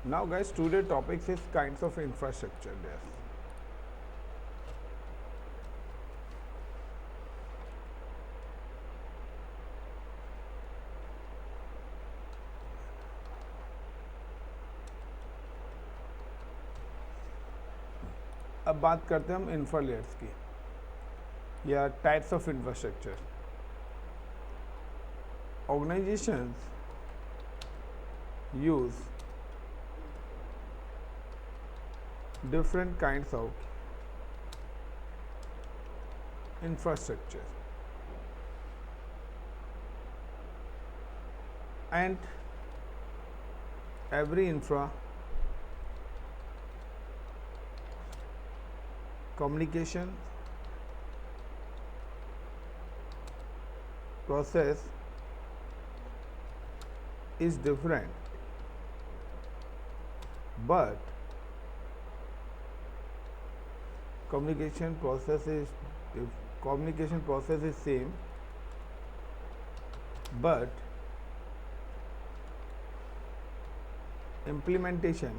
Now guys, today topics is kinds of infrastructure there. अब बात करते हैं हम इंफ्रा लेयर्स की या types of infrastructure. Organizations use different kinds of infrastructure and every infra communication process is different, but communication process is same, but implementation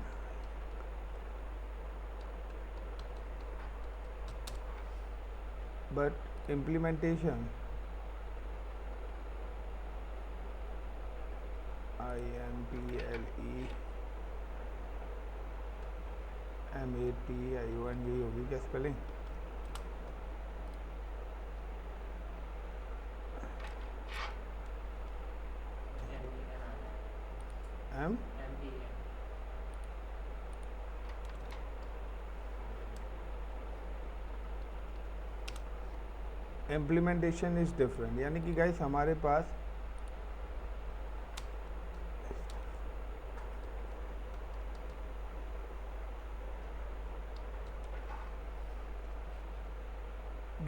IMPLEMATION होगी क्या spelling? M implementation is different. यानी कि guys हमारे पास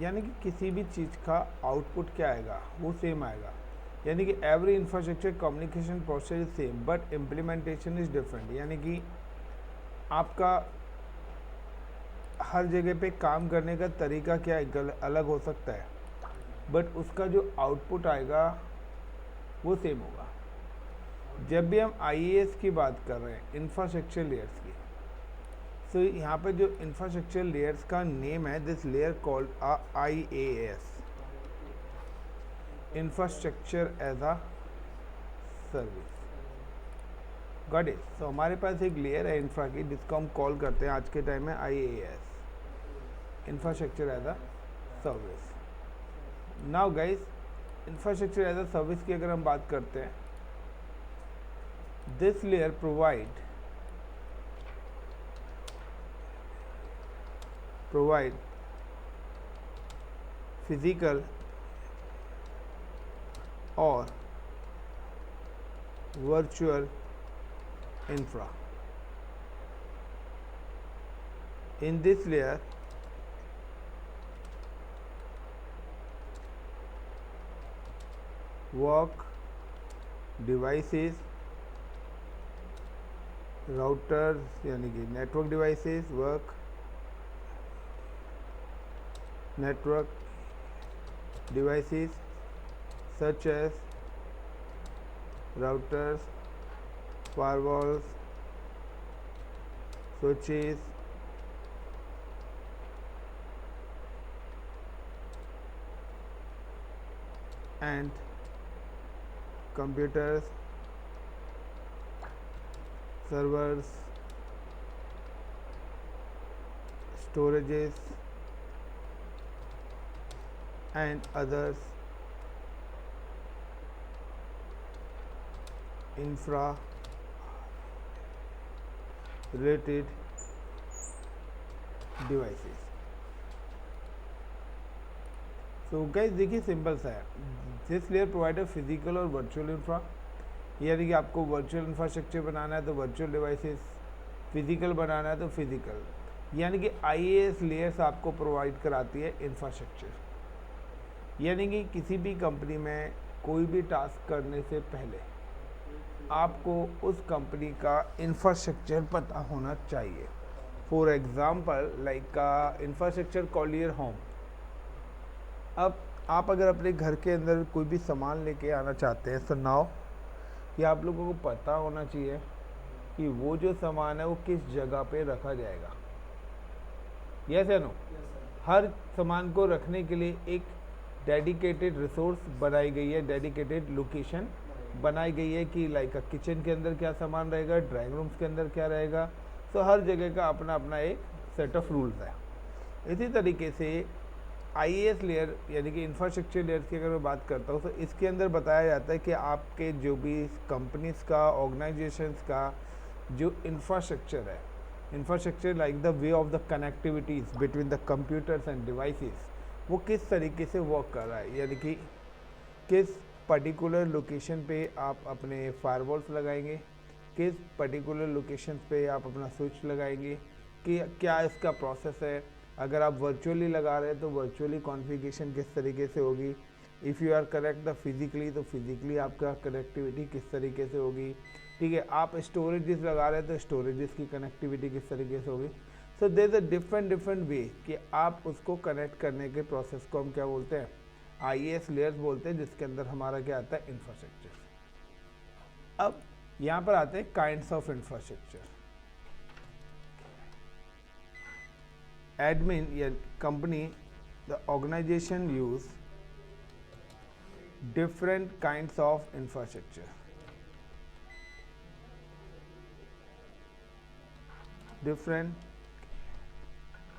यानी कि किसी भी चीज़ का आउटपुट क्या आएगा वो सेम आएगा. यानी कि every infrastructure communication process is same but implementation is different. यानी कि आपका हर जगह पे काम करने का तरीका क्या अलग हो सकता है, बट उसका जो आउटपुट आएगा वो सेम होगा. जब भी हम IaaS की बात कर रहे हैं इंफ्रास्ट्रक्चर लेयर्स की, तो यहाँ पे जो इंफ्रास्ट्रक्चर लेयर्स का नेम है, this layer called IaaS, infrastructure as a service. Got it. तो हमारे पास एक लेयर है इंफ्रा की जिसको हम कॉल करते हैं आज के टाइम में IaaS, infrastructure as a service. Now guys, infrastructure as a service की अगर हम बात करते हैं, this layer provide physical or virtual infra. In this layer, work devices, routers यानी कि network devices work, network devices such as routers, firewalls, switches, and computers, servers, storages, and others infra related devices. So guys देखिए simple सा है. This layer provide physical और virtual infra. यानी कि आपको virtual infrastructure बनाना है तो वर्चुअल डिवाइसेस, फिजिकल बनाना है तो फिजिकल. यानी कि IaaS लेयर्स आपको प्रोवाइड कराती है इंफ्रास्ट्रक्चर. यानी कि किसी भी कंपनी में कोई भी टास्क करने से पहले आपको उस कंपनी का इंफ्रास्ट्रक्चर पता होना चाहिए. For example like infrastructure called your home. अब आप अगर अपने घर के अंदर कोई भी सामान लेके आना चाहते हैं, तो नाउ ये आप लोगों को पता होना चाहिए कि वो जो सामान है वो किस जगह पे रखा जाएगा। यस या नो? हर सामान को रखने के लिए एक डेडिकेटेड रिसोर्स बनाई गई है, डेडिकेटेड लोकेशन बनाई गई है कि लाइक किचन के अंदर क्या सामान रहेगा, ड्राइंग रूम्स के अंदर क्या रहेगा। तो हर जगह का अपना अपना एक सेट ऑफ रूल्स है। इसी तरीके से IaaS लेयर यानी कि इंफ्रास्ट्रक्चर लेयर की अगर मैं बात करता हूँ तो इसके अंदर बताया जाता है कि आपके जो भी कंपनीज का, ऑर्गेनाइजेशंस का जो इंफ्रास्ट्रक्चर है, infrastructure like the way of the connectivities between the computers end devices, वो किस तरीके से वर्क कर रहा है, यानी कि किस पर्टिकुलर लोकेशन पे आप अपने फायरवॉल्स लगाएंगे, किस पर्टिकुलर लोकेशन पे आप अपना स्विच लगाएंगे, कि क्या इसका प्रोसेस है। अगर आप वर्चुअली लगा रहे हैं तो वर्चुअली कॉन्फ़िगरेशन किस तरीके से होगी। If you are connect the physically तो फिजिकली आपका कनेक्टिविटी किस तरीके से होगी। ठीक है, आप स्टोरेजेस लगा रहे हैं तो स्टोरेजेस की कनेक्टिविटी किस तरीके से होगी। So there is a different way कि आप उसको कनेक्ट करने के प्रोसेस को हम क्या बोलते हैं, IaaS लेयर्स बोलते हैं, जिसके अंदर हमारा क्या आता है, इंफ्रास्ट्रक्चर। अब यहाँ पर आते हैं काइंड्स ऑफ इंफ्रास्ट्रक्चर। Admin या company, the organization use different kinds of infrastructure. Different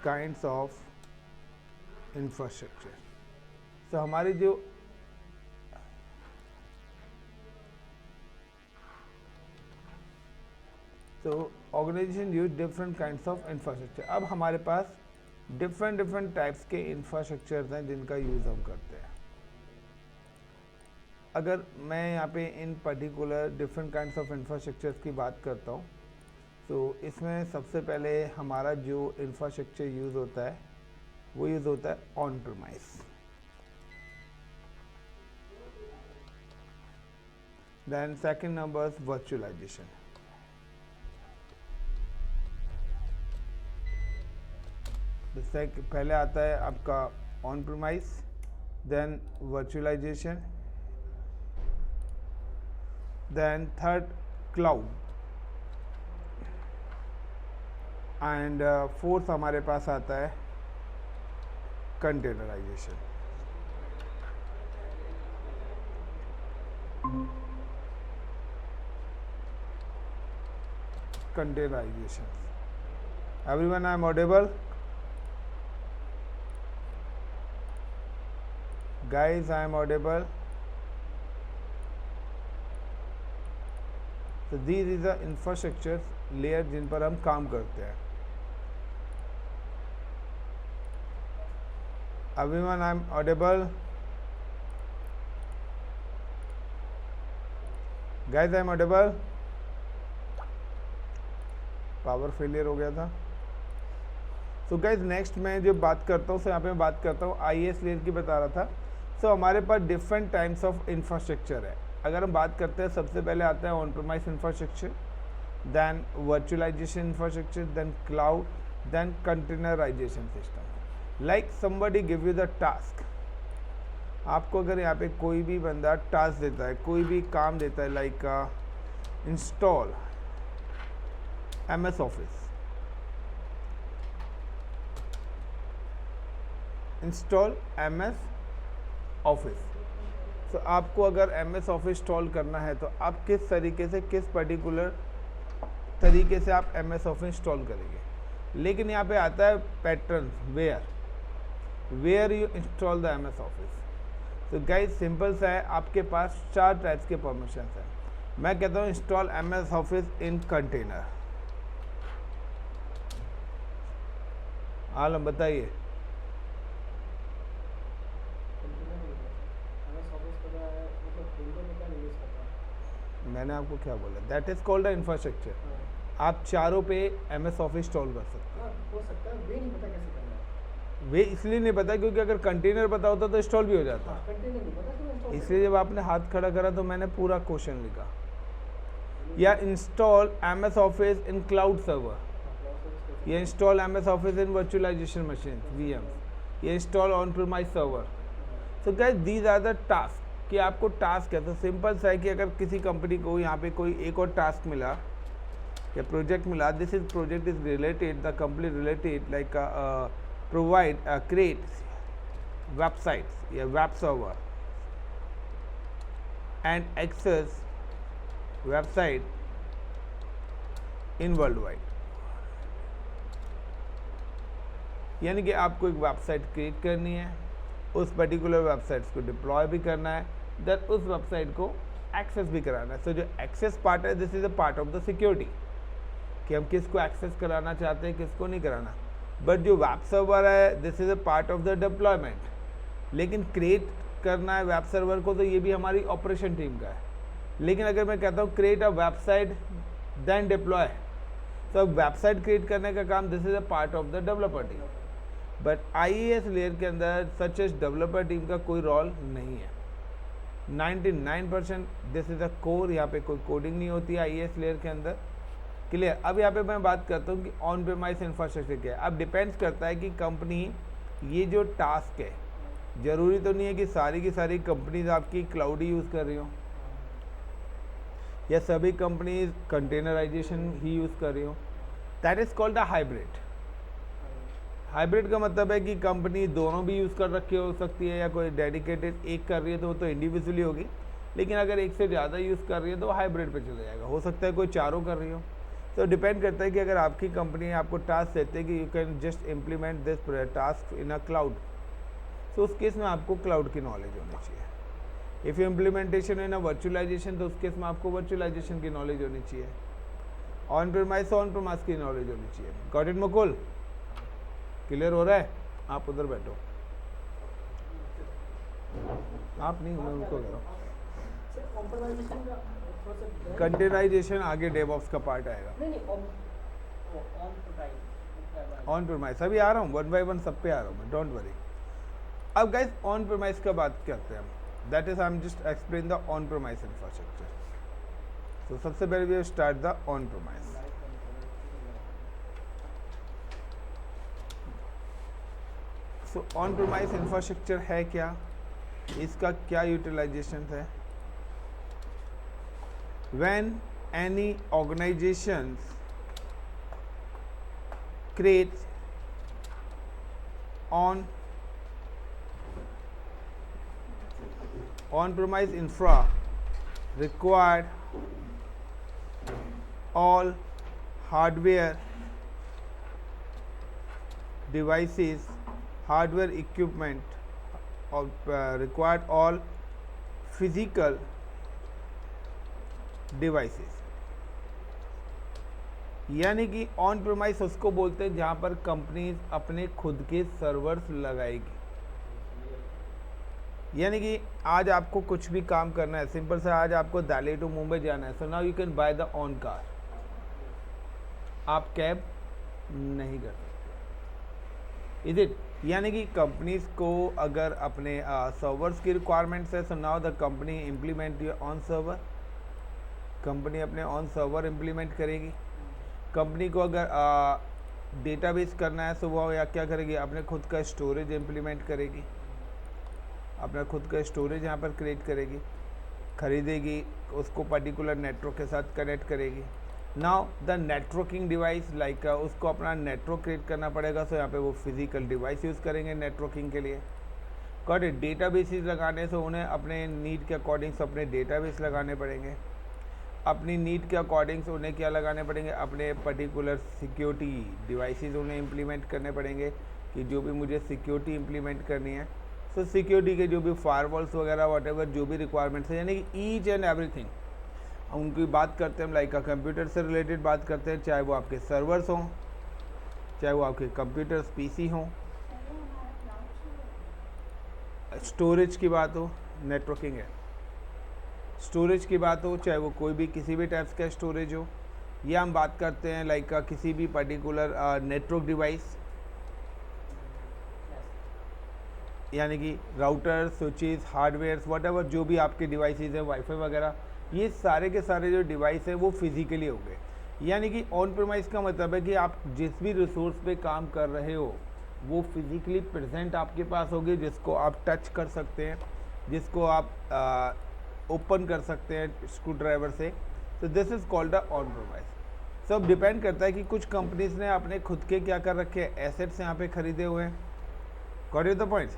kinds of infrastructure. So हमारी जो organization use different kinds of infrastructure. अब हमारे पास डिफरेंट टाइप्स के इंफ्रास्ट्रक्चर्स हैं जिनका यूज़ हम करते हैं। अगर मैं यहाँ पे इन particular different kinds of infrastructures की बात करता हूँ तो इसमें सबसे पहले हमारा जो इंफ्रास्ट्रक्चर यूज़ होता है वो यूज़ होता है on premise. Then second number virtualization. पहले आता है आपका on premise, then virtualization, then third cloud, and fourth हमारे पास आता है containerization. Containerization. Everyone, I am audible? Guys, I am audible? So these is the infrastructure layer जिन पर हम काम करते हैं। Everyone, I am audible? Guys, I am audible? Power failure हो गया था। सो गाइज नेक्स्ट मैं जो बात करता हूँ, यहाँ पे मैं बात करता हूँ IaaS लेयर की बता रहा था। सो हमारे पास डिफरेंट टाइप्स ऑफ इंफ्रास्ट्रक्चर है। अगर हम बात करते हैं, सबसे पहले आता है on premise infrastructure, then virtualization infrastructure, then cloud, then containerization system. Like somebody give you the task. आपको अगर यहाँ पे कोई भी बंदा टास्क देता है, कोई भी काम देता है, like install MS office, install MS office. तो आपको अगर MS ऑफिस इंस्टॉल करना है तो आप किस तरीके से, किस पर्टिकुलर तरीके से आप MS ऑफिस इंस्टॉल करेंगे। लेकिन यहाँ पे आता है pattern, where you install the MS office. तो गाइस सिंपल सा है, आपके पास 4 टाइप्स के परमिशन हैं। मैं कहता हूँ install MS office in container. Alam बताइए। मैंने आपको क्या बोला, that is called the infrastructure. आप चारों पे MS ऑफिस इंस्टॉल कर सकते हैं। हो सकता है, वे नहीं पता कैसे करना है। वे इसलिए नहीं पता क्योंकि अगर कंटेनर पता होता तो इंस्टॉल भी हो जाता। कंटेनर नहीं पता तो इंस्टॉल। इसलिए जब आपने हाथ खड़ा करा तो मैंने पूरा क्वेश्चन लिखा। या install MS office in cloud server, या install MS office in virtualization machine VM, या install on premise server. So guys these are the task कि आपको टास्क है। तो सिंपल सा है कि अगर किसी कंपनी को यहाँ पे कोई एक और टास्क मिला या प्रोजेक्ट मिला, this is project is related, the company related like provide create websites या web server and access website in world wide. यानी कि आपको एक वेबसाइट क्रिएट करनी है, उस पर्टिकुलर वेबसाइट्स को डिप्लॉय भी करना है, देन उस वेबसाइट को एक्सेस भी कराना है। सो जो एक्सेस पार्ट है, this is a part of the security, कि हम किसको एक्सेस कराना चाहते हैं, किसको नहीं कराना। बट जो वेब सर्वर है, this is a part of the deployment. लेकिन क्रिएट करना है वेब सर्वर को, तो ये भी हमारी ऑपरेशन टीम का है। लेकिन अगर मैं कहता हूँ create a website then deploy, तो अब वेबसाइट क्रिएट करने का काम, this is a part of the developer team. But IAS layer के अंदर सच एज डेवलपर टीम का कोई रोल नहीं है। 99% दिस इज अ कोर, यहाँ पे कोई कोडिंग नहीं होती है IAS लेयर के अंदर। क्लियर। अब यहाँ पे मैं बात करता हूँ कि ऑन प्रेमाइस इंफ्रास्ट्रक्चर क्या है। अब डिपेंड्स करता है कि कंपनी, ये जो टास्क है, ज़रूरी तो नहीं है कि सारी की सारी कंपनीज आपकी क्लाउड ही यूज़ कर रही हो, या सभी कंपनीज कंटेनराइजेशन ही यूज़ कर रही हो। That is called a hybrid. Hybrid का मतलब है कि कंपनी दोनों भी यूज़ कर रखी हो सकती है, या कोई डेडिकेटेड एक कर रही है तो वो तो इंडिविजुअली होगी, लेकिन अगर एक से ज़्यादा यूज़ कर रही है तो हाइब्रिड पे चला जाएगा। हो सकता है कोई चारों कर रही हो। तो डिपेंड करता है कि अगर आपकी कंपनी आपको टास्क देते हैं कि you can just implement this task in a cloud, तो उस केस में आपको क्लाउड की नॉलेज होनी चाहिए। If you implementation in a virtualization, तो उस केस में आपको वर्चुअलाइजेशन की नॉलेज होनी चाहिए। ऑन प्रेमाइस की नॉलेज होनी चाहिए। Got it Mukul? क्लियर हो रहा है? आप उधर बैठो, आप नहीं, मैं उनको कह रहा हूँ। सर कॉम्प्रोमाइजेशन का थोड़ा सा कंटेनराइजेशन आगे डेवऑप्स का पार्ट आएगा। नहीं ऑन प्रेमाइस अभी आ रहा हूँ, 1 by 1 सब पे आ रहा हूँ मैं, डोंट वरी। अब गाइस ऑन प्रेमाइस का बात करते हैं हम, that is I am just explain the on premise infrastructure. तो सबसे पहले we start the on premise. So on premise infrastructure है क्या, इसका क्या यूटिलाइजेशन है। When any organizations creates on-premise infra required all hardware devices, hardware equipment, or required all physical devices। यानी कि ऑन प्रेमाइस उसको बोलते हैं जहाँ पर कंपनीज अपने खुद के सर्वर्स लगाएगी। यानी कि आज आपको कुछ भी काम करना है, सिंपल से आज आपको दिल्ली टू मुंबई जाना है, so now you can by the on car. आप कैब नहीं कर सकते, इज इट। यानी कि कंपनीज को अगर अपने सर्वर्स की रिक्वायरमेंट्स है, so now the company implement your on server. Company अपने ऑन सर्वर इम्प्लीमेंट करेगी। कंपनी को अगर डेटाबेस करना है, तो वो या क्या करेगी, अपने खुद का स्टोरेज इम्प्लीमेंट करेगी, अपना खुद का स्टोरेज यहाँ पर क्रिएट करेगी, खरीदेगी, उसको पर्टिकुलर नेटवर्क के साथ कनेक्ट करेगी। Now the networking device like उसको अपना नेटवर्क क्रिएट करना पड़ेगा, सो यहाँ पे वो फिजिकल डिवाइस यूज़ करेंगे नेटवर्किंग के लिए। Got it. डेटाबेसेस लगाने से उन्हें अपने नीड के अकॉर्डिंग अपने डेटाबेस लगाने पड़ेंगे, अपनी नीड के अकॉर्डिंग उन्हें क्या लगाने पड़ेंगे, अपने पर्टिकुलर सिक्योरिटी डिवाइसेस उन्हें इम्प्लीमेंट करने पड़ेंगे, कि जो भी मुझे सिक्योरिटी इम्प्लीमेंट करनी है, सो सिक्योरिटी के जो भी फायरवॉल्स वगैरह वॉटेवर जो भी रिक्वायरमेंट्स है, यानी कि ईच एंड एवरीथिंग उनकी बात करते हैं हम, लाइक कंप्यूटर से रिलेटेड बात करते हैं, चाहे वो आपके सर्वर्स हों, चाहे वो आपके कंप्यूटर्स PC हों, स्टोरेज की बात हो, नेटवर्किंग है, स्टोरेज की बात हो, चाहे वो कोई भी किसी भी टाइप्स का स्टोरेज हो, या हम बात करते हैं लाइक किसी भी पर्टिकुलर नेटवर्क डिवाइस, यानी कि राउटर, स्विचेस, हार्डवेयर्स, व्हाटएवर जो भी आपके डिवाइसेस हैं, वाईफाई वगैरह, ये सारे के सारे जो डिवाइस हैं वो फिजिकली हो गए। यानी कि ऑन प्रेमाइस का मतलब है कि आप जिस भी रिसोर्स पे काम कर रहे हो वो फिजिकली प्रेजेंट आपके पास होगी, जिसको आप टच कर सकते हैं, जिसको आप ओपन कर सकते हैं स्क्रू ड्राइवर से। तो this is called a on premise. सब डिपेंड करता है कि कुछ कंपनीज ने अपने खुद के क्या कर रखे हैं, एसेट्स यहाँ पे खरीदे हुए हैं। Got it the point?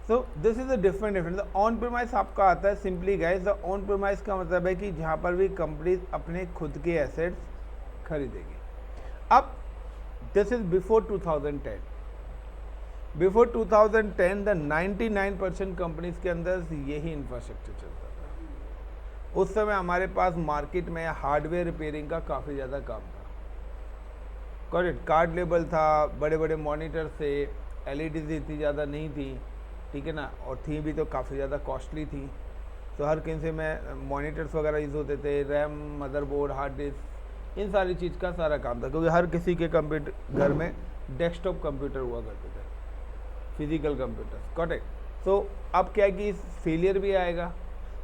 So this is a different the on premise आपका आता है simply guys, the on premise का मतलब है कि जहाँ पर भी कंपनीज अपने खुद के एसेट्स खरीदेगी। अब this is before 2010। Before 2010 the 99% companies के अंदर यही इंफ्रास्ट्रक्चर चलता था। उस समय हमारे पास मार्केट में हार्डवेयर रिपेयरिंग का काफ़ी ज़्यादा काम था। करेक्ट, कार्ड लेबल था, बड़े बड़े मॉनिटर से, एलईडीज इतनी ज़्यादा नहीं थी, ठीक है ना, और थी भी तो काफ़ी ज़्यादा कॉस्टली थी। तो हर किसी में मॉनिटर्स वगैरह यूज़ होते थे, रैम, मदरबोर्ड, हार्ड डिस्क, इन सारी चीज़ का सारा काम था, क्योंकि हर किसी के कंप्यूटर घर में डेस्कटॉप कंप्यूटर हुआ करते थे, फिजिकल कंप्यूटर्स। करेक्ट। सो अब क्या है कि फेलियर भी आएगा।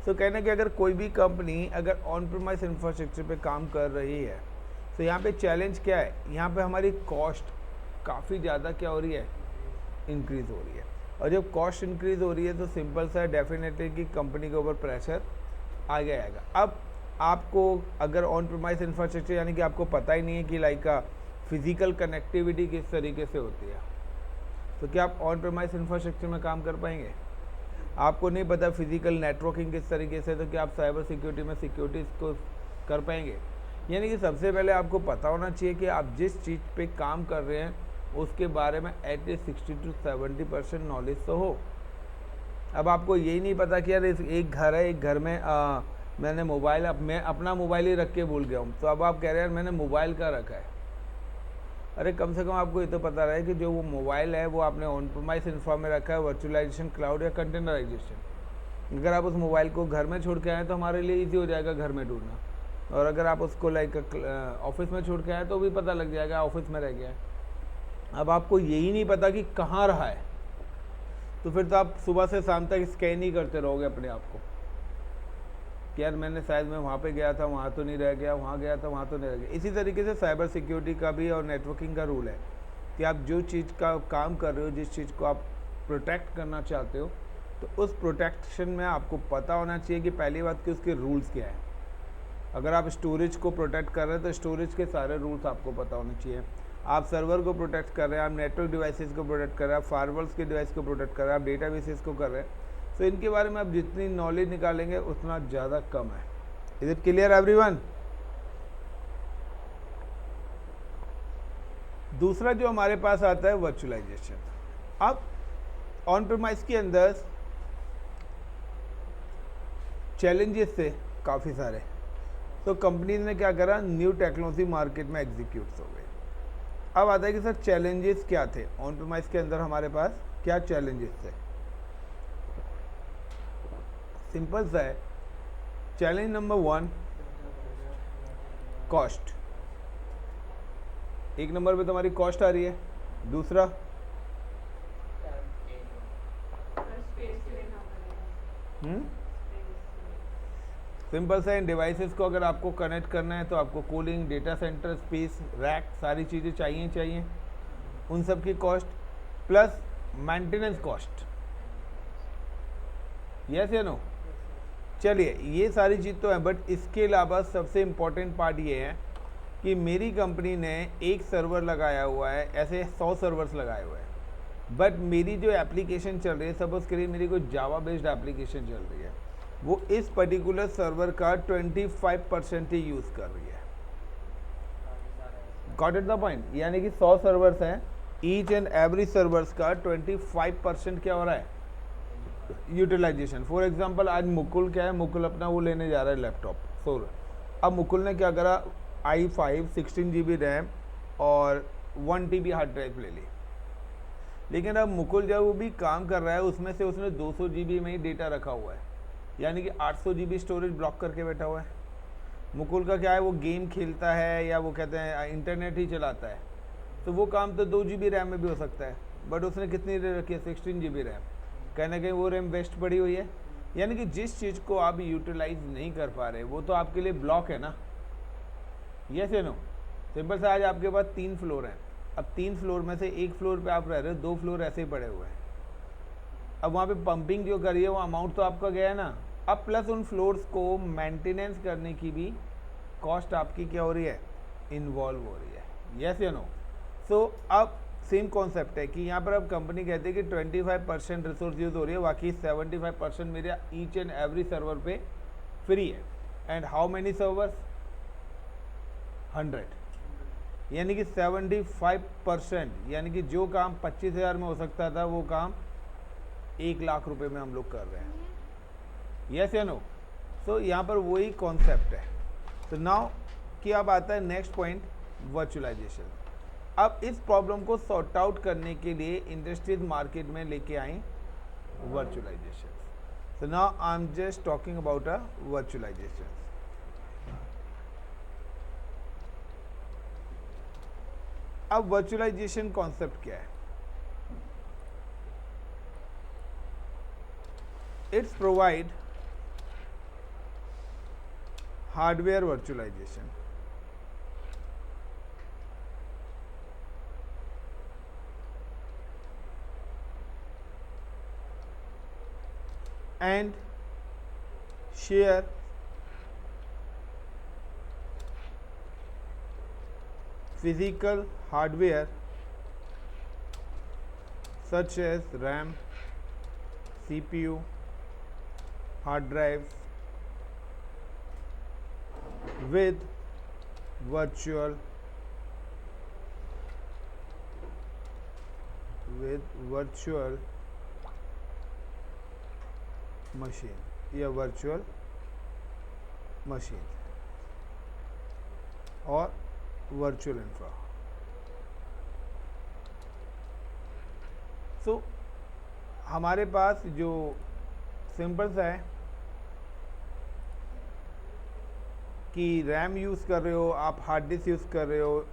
सो कहना कि अगर कोई भी कंपनी अगर ऑन प्रीमाइस इंफ्रास्ट्रक्चर पे काम कर रही है, तो यहाँ पे चैलेंज क्या है, यहाँ पे हमारी कॉस्ट काफ़ी ज़्यादा क्या हो रही है, इंक्रीज़ हो रही है। और जब कॉस्ट इंक्रीज़ हो रही है तो सिंपल सा डेफिनेटली कि कंपनी के ऊपर प्रेशर आगे आएगा। अब आपको अगर ऑन प्रीमाइस इंफ्रास्ट्रक्चर यानी कि आपको पता ही नहीं है कि लाइक फिजिकल कनेक्टिविटी किस तरीके से होती है, तो क्या आप ऑन प्रीमाइस इंफ्रास्ट्रक्चर में काम कर पाएंगे? आपको नहीं पता फिजिकल नेटवर्किंग किस तरीके से, तो क्या आप साइबर सिक्योरिटी में सिक्योरिटी को कर पाएंगे? यानी कि सबसे पहले आपको पता होना चाहिए कि आप जिस चीज़ पे काम कर रहे हैं उसके बारे में एटलीस्ट 60 to 70% नॉलेज तो हो। अब आपको यही नहीं पता कि यार एक घर है, एक घर में मैंने मोबाइल, अब मैं अपना मोबाइल ही रख के भूल गया हूँ, तो अब आप कह रहे हैं यार मैंने मोबाइल का रखा है। अरे कम से कम आपको ये तो पता रहे कि जो वो मोबाइल है वो आपने ऑन प्रीमाइस इंफ्रा में रखा है, वर्चुअलाइजेशन, क्लाउड या कंटेनराइजेशन। अगर आप उस मोबाइल को घर में छोड़ के आए तो हमारे लिए ईजी हो जाएगा घर में ढूंढना, और अगर आप उसको लाइक ऑफिस में छोड़ के आए तो भी पता लग जाएगा ऑफिस में रह गया है। अब आपको यही नहीं पता कि कहाँ रहा है, तो फिर तो आप सुबह से शाम तक स्कैन ही करते रहोगे अपने आप को कि यार मैंने शायद मैं वहाँ पे गया था, वहाँ तो नहीं रह गया, वहाँ गया था, वहाँ तो नहीं रह गया। इसी तरीके से साइबर सिक्योरिटी का भी और नेटवर्किंग का रूल है कि आप जो चीज़ का काम कर रहे हो, जिस चीज़ को आप प्रोटेक्ट करना चाहते हो, तो उस प्रोटेक्शन में आपको पता होना चाहिए कि पहली बात कि उसके रूल्स क्या है। अगर आप स्टोरेज को प्रोटेक्ट कर रहे हैं तो स्टोरेज के सारे रूल्स आपको पता होने चाहिए। आप सर्वर को प्रोटेक्ट कर रहे हैं, आप नेटवर्क डिवाइसेस को प्रोटेक्ट कर रहे हैं, आप फायरवॉल्स के डिवाइस को प्रोटेक्ट कर रहे हैं, आप डेटाबेसेस को कर रहे हैं, तो इनके बारे में आप जितनी नॉलेज निकालेंगे उतना ज़्यादा कम है। Is it clear everyone? दूसरा जो हमारे पास आता है वर्चुअलाइजेशन। अब ऑन प्रीमाइस के अंदर चैलेंजेस थे काफ़ी सारे, तो कंपनी ने क्या करा, न्यू टेक्नोलॉजी मार्केट में एग्जीक्यूट हो गई। अब आता है कि सर चैलेंजेस क्या थे ऑन प्रीमाइस के अंदर, हमारे पास क्या चैलेंजेस थे। सिंपल सा है, चैलेंज नंबर 1 कॉस्ट। एक नंबर पे तुम्हारी कॉस्ट आ रही है। दूसरा सिंपल सा, इन डिवाइसेस को अगर आपको कनेक्ट करना है तो आपको cooling, data centre space, rack, सारी चीज़ें चाहिए, उन सब की cost plus maintenance cost. Yes या नो? चलिए ये सारी चीज़ तो है, बट इसके अलावा सबसे इम्पोर्टेंट पार्ट ये है कि मेरी कंपनी ने एक सर्वर लगाया हुआ है, ऐसे 100 सर्वर्स लगाए हुए हैं, बट मेरी जो एप्लीकेशन चल रही है, सपोज करिए मेरी कोई जावा बेस्ड एप्लीकेशन चल रही है, वो इस पर्टिकुलर सर्वर का 25% ही यूज़ कर रही है। Got it the point? यानी कि 100 सर्वर्स हैं, ईच एंड एवरी सर्वर्स का 25% क्या हो रहा है, यूटिलाइजेशन। फॉर एग्जांपल आज मुकुल क्या है, मुकुल अपना वो लेने जा रहा है लैपटॉप 100। अब मुकुल ने क्या करा, i5 16 GB रैम और 1 TB हार्ड ड्राइव ले ली, लेकिन अब मुकुल जब वो भी काम कर रहा है उसमें से उसने 200 GB में ही डेटा रखा हुआ है, यानी कि 800 GB स्टोरेज ब्लॉक करके बैठा हुआ है। मुकुल का क्या है, वो गेम खेलता है या वो कहते हैं इंटरनेट ही चलाता है, तो वो काम तो 2 GB रैम में भी हो सकता है, बट उसने कितनी रखी है, 16 GB रैम। कहीं ना कहीं वो रैम वेस्ट पड़ी हुई है। यानी कि जिस चीज़ को आप यूटिलाइज नहीं कर पा रहे वो तो आपके लिए ब्लॉक है ना। यस या नो? सिंपल सा, आज आपके पास 3 फ्लोर हैं, अब 3 फ्लोर में से एक फ्लोर पे आप रह रहे हो, 2 फ्लोर ऐसे ही पड़े हुए हैं, अब वहाँ पे पंपिंग जो करी है वो अमाउंट तो आपका गया है ना, अब प्लस उन फ्लोर्स को मेंटेनेंस करने की भी कॉस्ट आपकी क्या हो रही है, इन्वॉल्व हो रही है, यस या नो। सो अब सेम कॉन्सेप्ट है कि यहाँ पर अब कंपनी कहती है कि 25% रिसोर्स यूज हो रही है, बाकी 75% मेरे ईच एंड एवरी सर्वर पे फ्री है। एंड हाउ मेनी सर्वर्स, 100, यानी कि 75%, यानी कि जो काम 25,000 में हो सकता था वो काम 1 लाख रुपए में हम लोग कर रहे हैं, यस या नो। सो यहाँ पर वही कॉन्सेप्ट है। तो नाउ कि अब आता है नेक्स्ट पॉइंट, वर्चुअलाइजेशन। अब इस प्रॉब्लम को सॉर्ट आउट करने के लिए इंडस्ट्रीज मार्केट में लेके आई virtualization. So now I am just talking about a virtualization. अब वर्चुअलाइजेशन कॉन्सेप्ट क्या है? It's provide hardware virtualization and share physical hardware such as RAM, CPU, hard drives with virtual machine या virtual machine और virtual infra. सो हमारे पास जो simple सा है कि रैम यूज़ कर रहे हो आप, हार्ड डिस्क यूज़ कर रहे हो,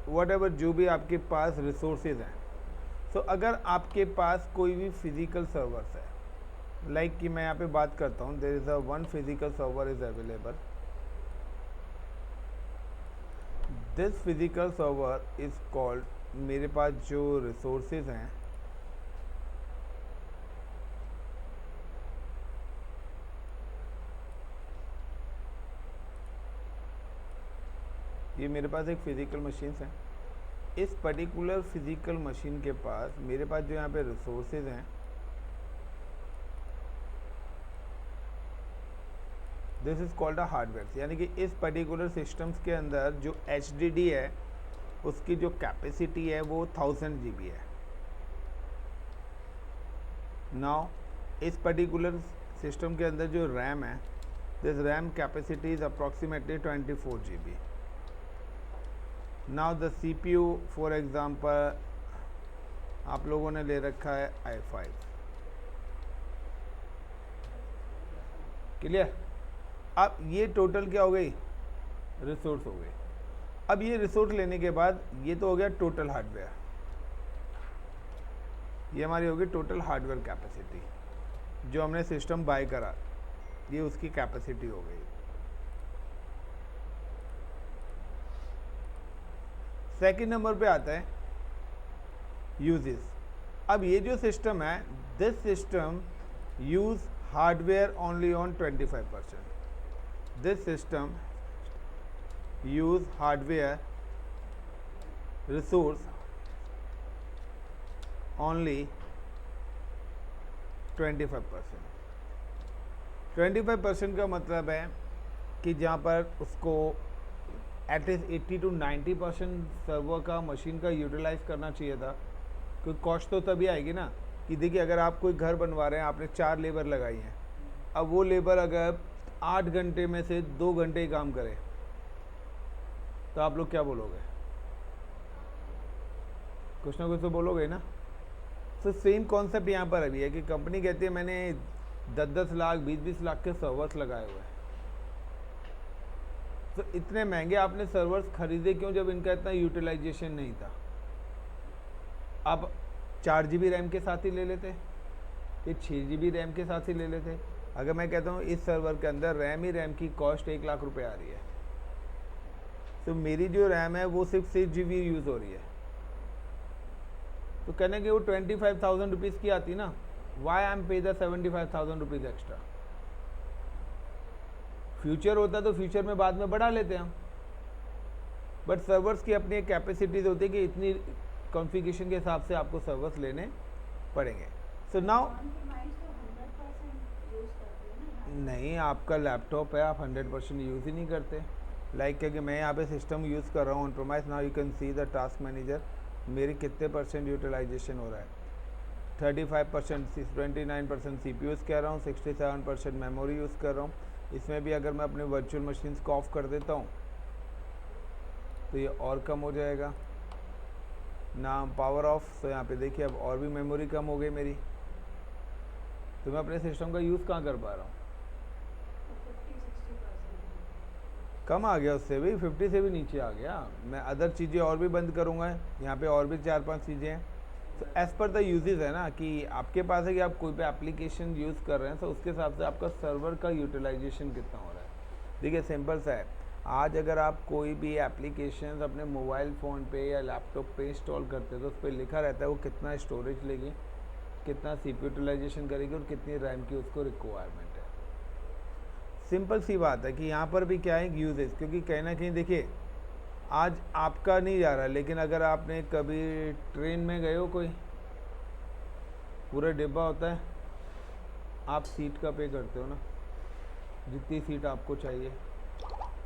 वट एवर जो भी आपके पास रिसोर्सेज हैं। सो अगर आपके पास कोई भी फिज़िकल सर्वर्स है, लाइक कि मैं यहाँ पे बात करता हूँ, there is a one physical server is available, this physical server is called, मेरे पास जो रिसोर्सेज हैं ये मेरे पास एक फ़िज़िकल मशीन्स हैं। इस पर्टिकुलर फिज़िकल मशीन के पास मेरे पास जो यहाँ पे रिसोर्सेज हैं, this is called a hardware. यानी कि इस पर्टिकुलर सिस्टम्स के अंदर जो HDD है उसकी जो कैपेसिटी है वो 1000 GB है। नाउ इस पर्टिकुलर सिस्टम के अंदर जो रैम है, this RAM capacity is approximately 24 GB। Now the CPU for example आप लोगों ने ले रखा है i5, क्लियर। अब ये टोटल क्या हो गई, रिसोर्स हो गई। अब ये रिसोर्स लेने के बाद ये तो हो गया टोटल हार्डवेयर, ये हमारी होगी टोटल हार्डवेयर कैपेसिटी जो हमने सिस्टम बाय करा, ये उसकी कैपेसिटी हो गई। सेकंड नंबर पे आता है यूजेस। अब ये जो सिस्टम है, this system use hardware only on 25%, this system use hardware resource only 25%। 25% का मतलब है कि जहाँ पर उसको एटलीस्ट 80 to 90% सर्वर का मशीन का यूटिलाइज करना चाहिए था। क्योंकि कॉस्ट तो तभी आएगी ना कि देखिए अगर आप कोई घर बनवा रहे हैं, आपने 4 लेबर लगाई हैं, अब वो लेबर अगर 8 घंटे में से 2 घंटे ही काम करे तो आप लोग क्या बोलोगे, कुछ ना कुछ तो बोलोगे ना। तो सेम कॉन्सेप्ट यहाँ पर अभी है कि कंपनी कहती है मैंने 10-10 लाख 20-20 लाख के सर्वर्स लगाए हुए हैं, तो इतने महंगे आपने सर्वर्स खरीदे क्यों जब इनका इतना यूटिलाइजेशन नहीं था। आप 4 GB रैम के साथ ही ले लेते, ये 6 GB रैम के साथ ही ले लेते। अगर मैं कहता हूँ इस सर्वर के अंदर रैम ही रैम की कॉस्ट 1 लाख रुपए आ रही है, तो मेरी जो रैम है वो सिर्फ 6 GB यूज़ हो रही है, तो कहने के वो 25,000 रुपीज़ की आती ना, वाई आई एम पे द 75,000 रुपीज़ एक्स्ट्रा। फ्यूचर होता तो फ्यूचर में बाद में बढ़ा लेते हम, बट सर्वर्स की अपनी एक कैपेसिटीज होती है कि इतनी कॉन्फ़िगरेशन के हिसाब से आपको सर्वर्स लेने पड़ेंगे। सो नाउ नहीं, आपका लैपटॉप है, आप 100% यूज़ ही नहीं करते। लाइक कि मैं यहाँ पे सिस्टम यूज़ कर रहा हूँ on premise. Now you can see the task manager, मेरी कितने % यूटिलाइजेशन हो रहा है। 35%, 29% CPU यूज़ कर रहा हूँ, 67% मेमोरी यूज़ कर रहा हूँ। इसमें भी अगर मैं अपने वर्चुअल मशीन्स को ऑफ कर देता हूँ तो ये और कम हो जाएगा ना, पावर ऑफ। तो यहाँ पे देखिए अब और भी मेमोरी कम हो गई मेरी, तो मैं अपने सिस्टम का यूज़ कहाँ कर पा रहा हूँ, कम आ गया, उससे भी 50 से भी नीचे आ गया। मैं अदर चीज़ें और भी बंद करूँगा, यहाँ पे और भी 4-5 चीज़ें हैं। तो एज़ पर द यूजेस है ना, कि आपके पास है कि आप कोई भी एप्लीकेशन यूज़ कर रहे हैं, तो उसके हिसाब से आपका सर्वर का यूटिलाइजेशन कितना हो रहा है। देखिए सिंपल सा है, आज अगर आप कोई भी एप्लीकेशन अपने मोबाइल फ़ोन पे या लैपटॉप पे इंस्टॉल करते हैं तो उस पर लिखा रहता है वो कितना स्टोरेज लेगी, कितना CPU यूटिलाइजेशन करेगी और कितनी रैम की उसको रिक्वायरमेंट है। सिंपल सी बात है कि यहाँ पर भी क्या है यूजेस, क्योंकि कहीं ना कहीं देखिए आज आपका नहीं जा रहा, लेकिन अगर आपने कभी ट्रेन में गए हो, कोई पूरा डिब्बा होता है, आप सीट का पे करते हो ना, जितनी सीट आपको चाहिए,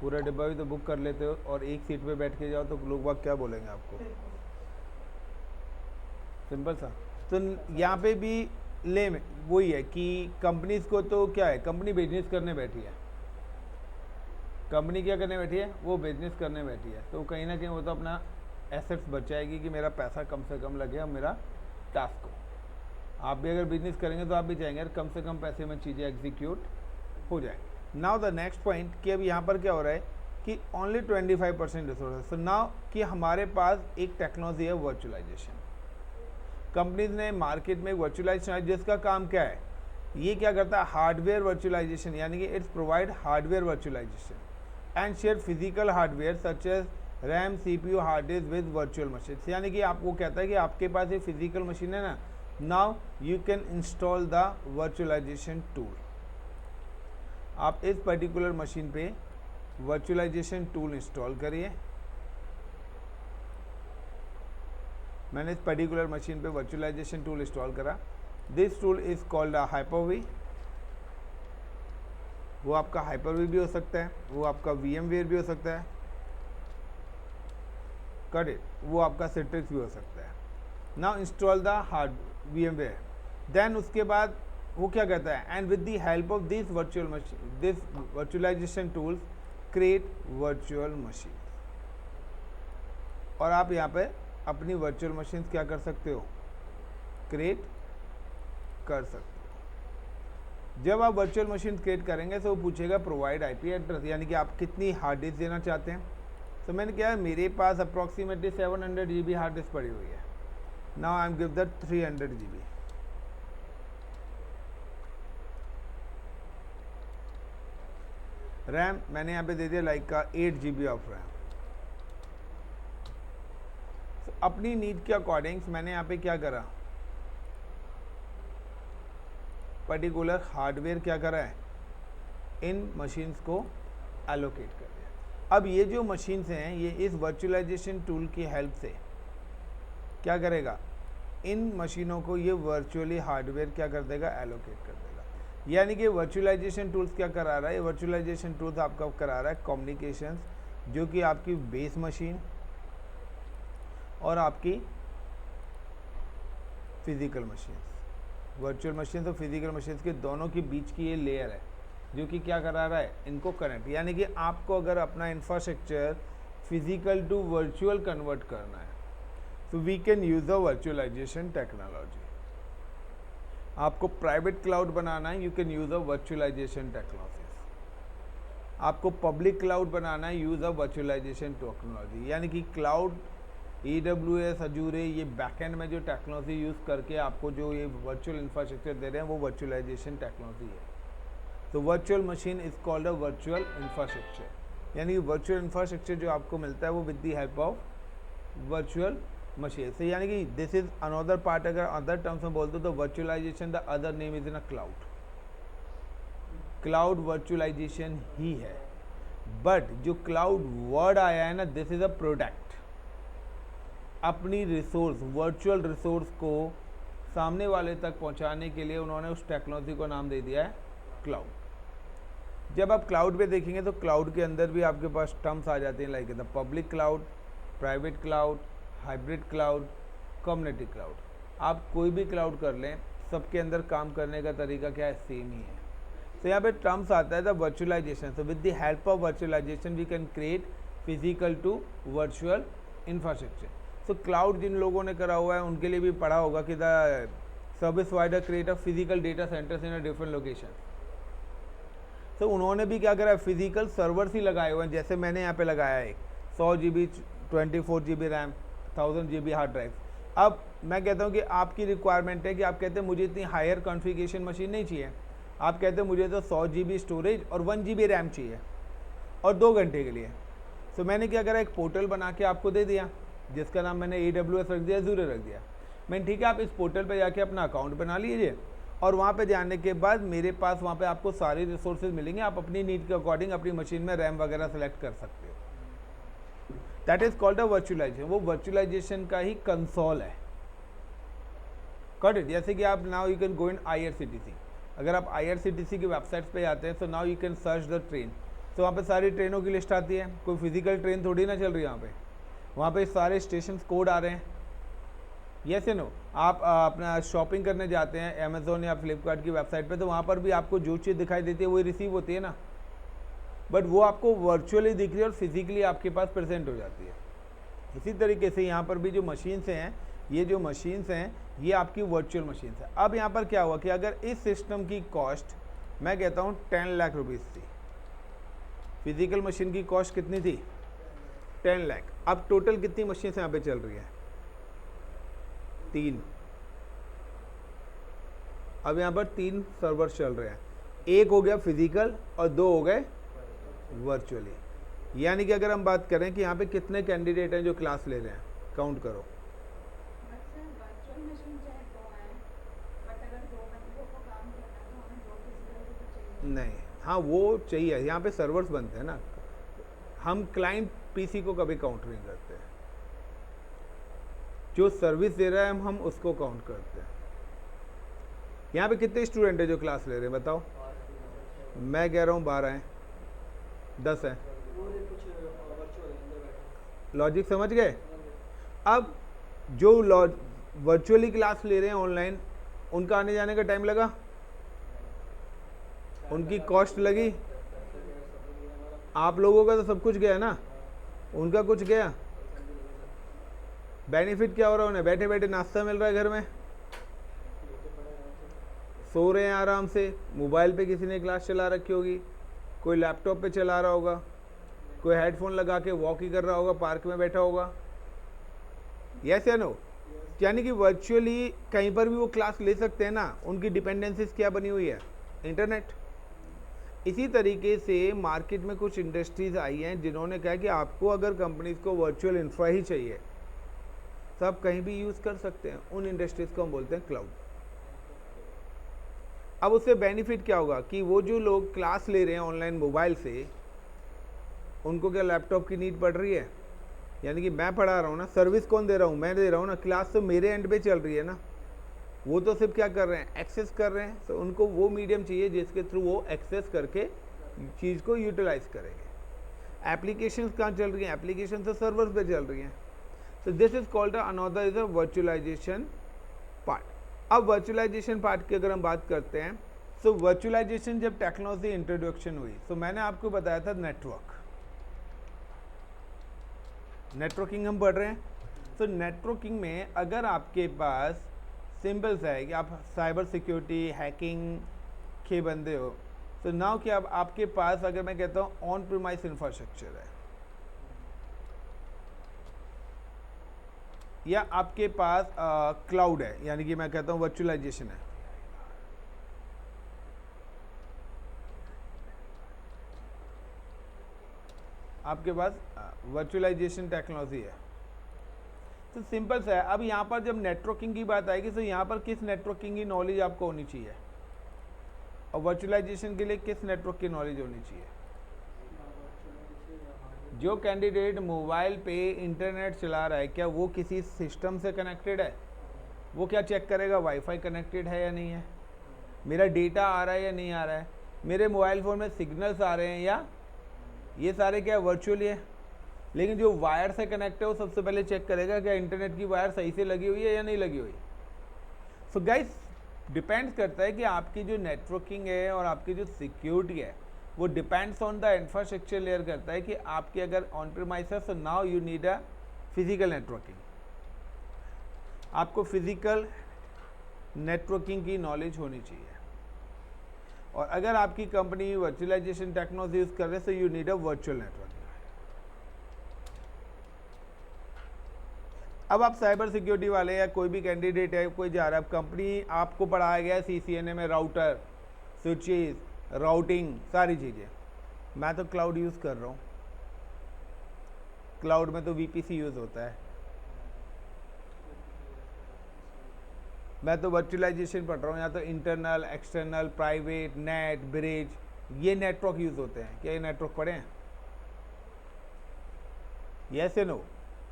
पूरा डिब्बा भी तो बुक कर लेते हो, और एक सीट पे बैठ के जाओ तो लोग बाग क्या बोलेंगे आपको। सिंपल सा। तो यहाँ पे भी ले में वही है कि कंपनीज को तो क्या है, कंपनी बिजनेस करने बैठी है, कंपनी क्या करने बैठी है, वो बिजनेस करने बैठी है। तो कहीं ना कहीं वो तो अपना एसेट्स बचाएगी कि मेरा पैसा कम से कम लगे और मेरा टास्क हो। आप भी अगर बिजनेस करेंगे तो आप भी चाहेंगे यार कम से कम पैसे में चीज़ें एग्जीक्यूट हो जाए। नाउ द नेक्स्ट पॉइंट कि अब यहाँ पर क्या हो रहा है कि ओनली 25% रिसोर्स। सो नाउ कि हमारे पास एक टेक्नोलॉजी है वर्चुअलाइजेशन। कंपनीज ने मार्केट में वर्चुअलाइजेशन, जिसका काम क्या है, ये क्या करता है, हार्डवेयर वर्चुअलाइजेशन, यानी कि it's provide hardware virtualization and share physical hardware such as RAM, CPU, hard disk with virtual machine. यानी कि आपको कहता है कि आपके पास ये फिजिकल मशीन है ना, now you can install the virtualization tool. आप इस पर्टिकुलर मशीन पे वर्चुअलाइजेशन टूल इंस्टॉल करिए। मैंने इस पर्टिकुलर मशीन पे वर्चुअलाइजेशन टूल इंस्टॉल करा। This tool is called a Hyper-V. वो आपका हाइपर-वी भी हो सकता है, वो आपका VMware भी हो सकता है, कट इट, वो आपका सिट्रिक्स भी हो सकता है। Now install the hard VMware। Then उसके बाद वो क्या कहता है, and with the help of this virtualization tools create virtual machine. और आप यहाँ पे अपनी वर्चुअल मशीन क्या कर सकते हो, क्रिएट कर सकते हो। जब आप वर्चुअल मशीन क्रिएट करेंगे तो वो पूछेगा प्रोवाइड IP एड्रेस, यानी कि आप कितनी हार्ड डिस्क देना चाहते हैं। तो मैंने क्या है, मेरे पास अप्रॉक्सीमेटली 700 GB हार्ड डिस्क पड़ी हुई है। Now I M give that 300 GB। RAM मैंने यहाँ पे दे दिया लाइक का 8 GB ऑफ रैम। अपनी नीड के अकॉर्डिंग मैंने यहाँ पे क्या करा, पर्टिकुलर हार्डवेयर क्या करा है, इन मशीन्स को एलोकेट कर दिया। अब ये जो मशीन्स हैं ये इस वर्चुअलाइजेशन टूल की हेल्प से क्या करेगा, इन मशीनों को ये वर्चुअली हार्डवेयर क्या कर देगा, एलोकेट कर देगा। यानी कि वर्चुअलाइजेशन टूल्स क्या करा रहा है, ये वर्चुअलाइजेशन टूल्स आपका करा रहा है कम्युनिकेशंस, जो कि आपकी बेस मशीन और आपकी फिजिकल मशीन्स, वर्चुअल मशीन्स और फिजिकल मशीन्स के दोनों के बीच की ये लेयर है जो कि क्या करा रहा है, इनको कनेक्ट। यानी कि आपको अगर अपना infrastructure physical to virtual convert करना है तो we can use a virtualization technology. आपको प्राइवेट क्लाउड बनाना है, you can use a virtualization technology. आपको पब्लिक क्लाउड बनाना है, यूज़ अ वर्चुअलाइजेशन टेक्नोलॉजी। यानी कि क्लाउड, AWS, अजूरे, ये बैकएंड में जो टेक्नोलॉजी यूज़ करके आपको जो ये वर्चुअल इंफ्रास्ट्रक्चर दे रहे हैं वो वर्चुअलाइजेशन टेक्नोलॉजी है। तो virtual machine is called a virtual infrastructure. यानी कि वर्चुअल इंफ्रास्ट्रक्चर जो आपको मिलता है वो with the help of virtual machine से, यानी कि दिस इज अनदर पार्ट। अगर अदर टर्म्स में बोलते तो virtualization the other name is in a cloud. Cloud virtualization ही है, बट जो क्लाउड वर्ड आया है ना, दिस इज अ प्रोडक्ट। अपनी रिसोर्स, वर्चुअल रिसोर्स को सामने वाले तक पहुंचाने के लिए उन्होंने उस टेक्नोलॉजी को नाम दे दिया है क्लाउड। जब आप क्लाउड पे देखेंगे तो क्लाउड के अंदर भी आपके पास टर्म्स आ जाते हैं, like the public cloud, private cloud, hybrid cloud, community cloud. आप कोई भी क्लाउड कर लें, सबके अंदर काम करने का तरीका क्या है, सेम ही है। तो यहाँ पे टर्म्स आता है the virtualization. So with the help of virtualization we can create physical to virtual infrastructure. So cloud जिन लोगों ने करा हुआ है उनके लिए भी पढ़ा होगा कि the service provider create a physical data centres in a different location. तो उन्होंने भी क्या करा है, फिजिकल सर्वर्स ही लगाए हुए हैं। जैसे मैंने यहाँ पे लगाया है 100 GB 24 GB RAM, 1000 GB hard drive. अब मैं कहता हूँ कि आपकी रिक्वायरमेंट है कि आप कहते हैं मुझे इतनी हायर कॉन्फ़िगरेशन मशीन नहीं चाहिए, आप कहते हैं मुझे तो 100 GB स्टोरेज और 1 GB रैम चाहिए और 2 घंटे के लिए। तो मैंने क्या करा, एक पोर्टल बना के आपको दे दिया जिसका नाम मैंने AWS रख दिया, Azure रख दिया। मैंने ठीक है, आप इस पोर्टल पे जाके अपना अकाउंट बना लीजिए और वहाँ पे जाने के बाद मेरे पास वहाँ पे आपको सारे रिसोर्सेज मिलेंगे। आप अपनी नीड के अकॉर्डिंग अपनी मशीन में रैम वगैरह सेलेक्ट कर सकते हो। That is called a virtualization. वो वर्चुअलाइजेशन का ही कंसोल है। Got it. जैसे कि आप now you can go in IRCTC। अगर आप IRCTC की वेबसाइट पे जाते हैं तो now you can search the train. तो वहाँ पे सारी ट्रेनों की लिस्ट आती है। कोई फिजिकल ट्रेन थोड़ी ना चल रही है वहाँ पे सारे स्टेशन कोड आ रहे हैं। यस नो, आप अपना शॉपिंग करने जाते हैं अमेजोन या फ्लिपकार्ट की वेबसाइट पे, तो वहाँ पर भी आपको जो चीज़ दिखाई देती है वही रिसीव होती है ना, बट वो आपको वर्चुअली दिख रही है और फिजिकली आपके पास प्रेजेंट हो जाती है। इसी तरीके से यहाँ पर भी जो मशीन्स हैं, ये जो मशीन्स हैं ये आपकी वर्चुअल मशीन्स है। अब यहाँ पर क्या हुआ कि अगर इस सिस्टम की कॉस्ट मैं कहता हूँ 10 लाख रुपीज़ थी, फिजिकल मशीन की कॉस्ट कितनी थी, 10 लाख। अब टोटल कितनी मशीन यहाँ पे चल रही है, 3। अब यहाँ पर 3 सर्वर चल रहे हैं, एक हो गया फिजिकल और 2 हो गए वर्चुअली। यानी कि अगर हम बात करें कि यहाँ पे कितने कैंडिडेट हैं जो क्लास ले रहे हैं, काउंट करो। नहीं, हाँ वो चाहिए, यहाँ पे सर्वर्स बनते हैं ना, हम क्लाइंट पीसी को कभी काउंट नहीं करते। जो सर्विस दे रहा है हम उसको काउंट करते हैं। यहाँ पे कितने स्टूडेंट है जो क्लास ले रहे हैं बताओ? मैं कह रहा हूँ 12 हैं, 10 हैं। लॉजिक समझ गए? अब जो वर्चुअली क्लास ले रहे हैं ऑनलाइन, उनका आने जाने का टाइम लगा, उनकी कॉस्ट लगी। आप लोगों का तो सब कुछ गया ना, उनका कुछ गया। बेनिफिट क्या हो रहा है उन्हें, बैठे बैठे नाश्ता मिल रहा है घर में, सो रहे हैं आराम से। मोबाइल पे किसी ने क्लास चला रखी होगी, कोई लैपटॉप पे चला रहा होगा, कोई हेडफोन लगा के वॉक ही कर रहा होगा, पार्क में बैठा होगा। यस या नो? यानी कि वर्चुअली कहीं पर भी वो क्लास ले सकते हैं ना। उनकी डिपेंडेंसीज क्या बनी हुई है, इंटरनेट। इसी तरीके से मार्केट में कुछ इंडस्ट्रीज आई हैं जिन्होंने कहा कि आपको अगर कंपनीज को वर्चुअल इंफ्रा ही चाहिए तो आप कहीं भी यूज़ कर सकते हैं। उन इंडस्ट्रीज को हम बोलते हैं क्लाउड। अब उससे बेनिफिट क्या होगा कि वो जो लोग क्लास ले रहे हैं ऑनलाइन मोबाइल से, उनको क्या लैपटॉप की नीड पड़ रही है? यानी कि मैं पढ़ा रहा हूँ ना, सर्विस कौन दे रहा हूँ, मैं दे रहा हूँ ना, क्लास तो मेरे एंड पे चल रही है ना। वो तो सिर्फ क्या कर रहे हैं, एक्सेस कर रहे हैं। तो उनको वो मीडियम चाहिए जिसके थ्रू वो एक्सेस करके चीज़ को यूटिलाइज करेंगे। एप्लीकेशंस कहाँ चल रही हैं, एप्लीकेशन तो सर्वर्स पे चल रही हैं। So this is called another is a virtualization part. अब वर्चुअलाइजेशन पार्ट की अगर हम बात करते हैं, सो वर्चुअलाइजेशन जब टेक्नोलॉजी इंट्रोडक्शन हुई, तो मैंने आपको बताया था नेटवर्किंग हम पढ़ रहे हैं। तो नेटवर्किंग में अगर आपके पास सिंपल्स है कि आप साइबर सिक्योरिटी हैकिंग के बंदे हो, तो नाउ कि अब आपके पास अगर मैं कहता हूँ ऑन प्रीमाइस इंफ्रास्ट्रक्चर है या आपके पास क्लाउड है, यानी कि मैं कहता हूँ वर्चुअलाइजेशन है। आपके पास वर्चुअलाइजेशन टेक्नोलॉजी है, तो सिंपल सा है। अब यहाँ पर जब नेटवर्किंग की बात आएगी तो यहाँ पर किस नेटवर्किंग की नॉलेज आपको होनी चाहिए, और वर्चुअलाइजेशन के लिए किस नेटवर्क की नॉलेज होनी चाहिए। जो कैंडिडेट मोबाइल पे इंटरनेट चला रहा है, क्या वो किसी सिस्टम से कनेक्टेड है? वो क्या चेक करेगा, वाईफाई कनेक्टेड है या नहीं है, मेरा डेटा आ रहा है या नहीं आ रहा है, मेरे मोबाइल फ़ोन में सिग्नल्स आ रहे हैं या, ये सारे क्या वर्चुअली है। लेकिन जो वायर से कनेक्ट है वो सबसे पहले चेक करेगा क्या इंटरनेट की वायर सही से लगी हुई है या नहीं लगी हुई। सो गाइस, डिपेंड्स करता है कि आपकी जो नेटवर्किंग है और आपकी जो सिक्योरिटी है वो depends on the infrastructure layer करता है कि आपके अगर ऑन प्रीमाइसेस, तो now you need a physical networking. आपको फिजिकल नेटवर्किंग की नॉलेज होनी चाहिए, और अगर आपकी कंपनी वर्चुअलाइजेशन टेक्नोलॉजी यूज कर रहे हैं तो you need a virtual networking. अब आप साइबर सिक्योरिटी वाले या कोई भी कैंडिडेट है, कोई जा रहा है, कंपनी आपको पढ़ाया गया है CCNA में राउटर, स्विचेस, राउटिंग, सारी चीज़ें। मैं तो क्लाउड यूज़ कर रहा हूँ, क्लाउड में तो VPC यूज़ होता है। मैं तो वर्चुअलाइजेशन पढ़ रहा हूँ, या तो internal, external, private, net, bridge, ये नेटवर्क यूज़ होते हैं। क्या ये नेटवर्क पढ़े हैं? यस या नो?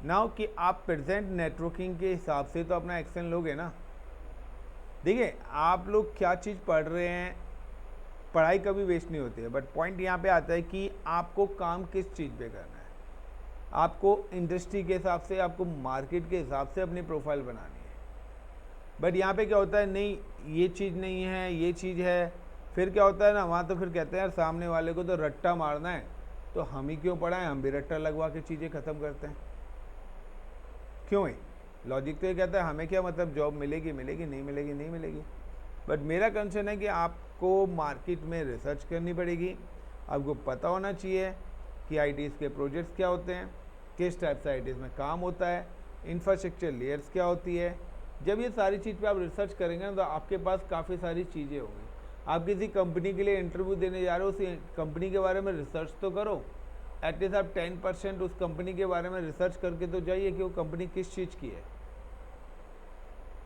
नाउ कि आप प्रेजेंट नेटवर्किंग के हिसाब से तो अपना एक्शन लोगे ना। देखिए, आप लोग क्या चीज़ पढ़ रहे हैं, पढ़ाई कभी वेस्ट नहीं होती है, बट पॉइंट यहाँ पे आता है कि आपको काम किस चीज़ पे करना है। आपको इंडस्ट्री के हिसाब से, आपको मार्केट के हिसाब से अपनी प्रोफाइल बनानी है। बट यहाँ पे क्या होता है, नहीं ये चीज़ नहीं है, ये चीज़ है, फिर क्या होता है ना, वहाँ तो फिर कहते हैं यार सामने वाले को तो रट्टा मारना है, तो हम ही क्यों पढ़ाएं, हम भी रट्टा लगवा के चीज़ें ख़त्म करते हैं। क्यों है? लॉजिक तो ये कहता है हमें क्या मतलब, जॉब मिलेगी मिलेगी, नहीं मिलेगी नहीं मिलेगी। बट मेरा कंसर्न है कि आपको मार्केट में रिसर्च करनी पड़ेगी, आपको पता होना चाहिए कि ITs के प्रोजेक्ट्स क्या होते हैं, किस टाइप से ITs में काम होता है, इंफ्रास्ट्रक्चर लेयर्स क्या होती है। जब ये सारी चीज़ पे आप रिसर्च करेंगे ना, तो आपके पास काफ़ी सारी चीज़ें होंगी। आप किसी कंपनी के लिए इंटरव्यू देने जा रहे हो, उस कंपनी के बारे में रिसर्च तो करो। एटलीस्ट आप 10% उस कंपनी के बारे में रिसर्च करके तो जाइए कि वो कंपनी किस चीज़ की है।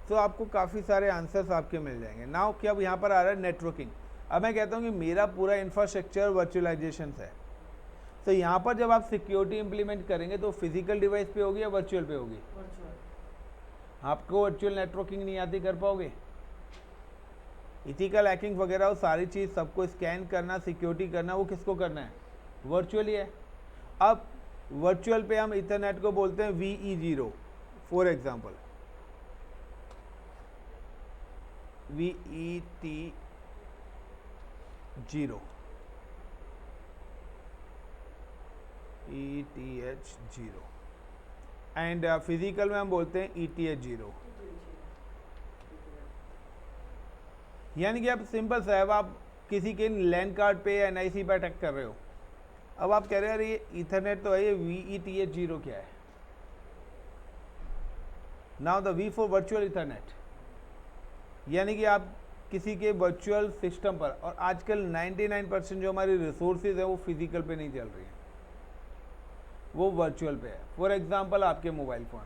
तो आपको काफ़ी सारे आंसर्स आपके मिल जाएंगे। नाउ क्या अब यहाँ पर आ रहा है नेटवर्किंग। अब मैं कहता हूँ कि मेरा पूरा इंफ्रास्ट्रक्चर वर्चुअलाइजेशन है, तो यहाँ पर जब आप सिक्योरिटी इंप्लीमेंट करेंगे तो फिजिकल डिवाइस पे होगी या वर्चुअल पे होगी? आपको वर्चुअल नेटवर्किंग नहीं आती, कर पाओगे? इथिकल हैकिंग वगैरह वो सारी चीज़, सबको स्कैन करना, सिक्योरिटी करना, वो किसको करना है? वर्चुअली है। अब वर्चुअल पे हम इथरनेट को बोलते हैं VE0 for example, VET0, ETH0, and physical में हम बोलते हैं ETH0। यानी कि आप सिंपल सा है, अब आप किसी के लैंड कार्ड पे या NIC पे अटैक कर रहे हो, अब आप कह रहे हैं अरे ये इथरनेट तो है, ये VETH0 क्या है? Now the V for virtual Ethernet, यानी कि आप किसी के वर्चुअल सिस्टम पर, और आजकल 99% जो हमारी रिसोर्सेज है वो फिजिकल पे नहीं चल रही है, वो वर्चुअल पे है। फॉर एग्जांपल आपके मोबाइल फ़ोन,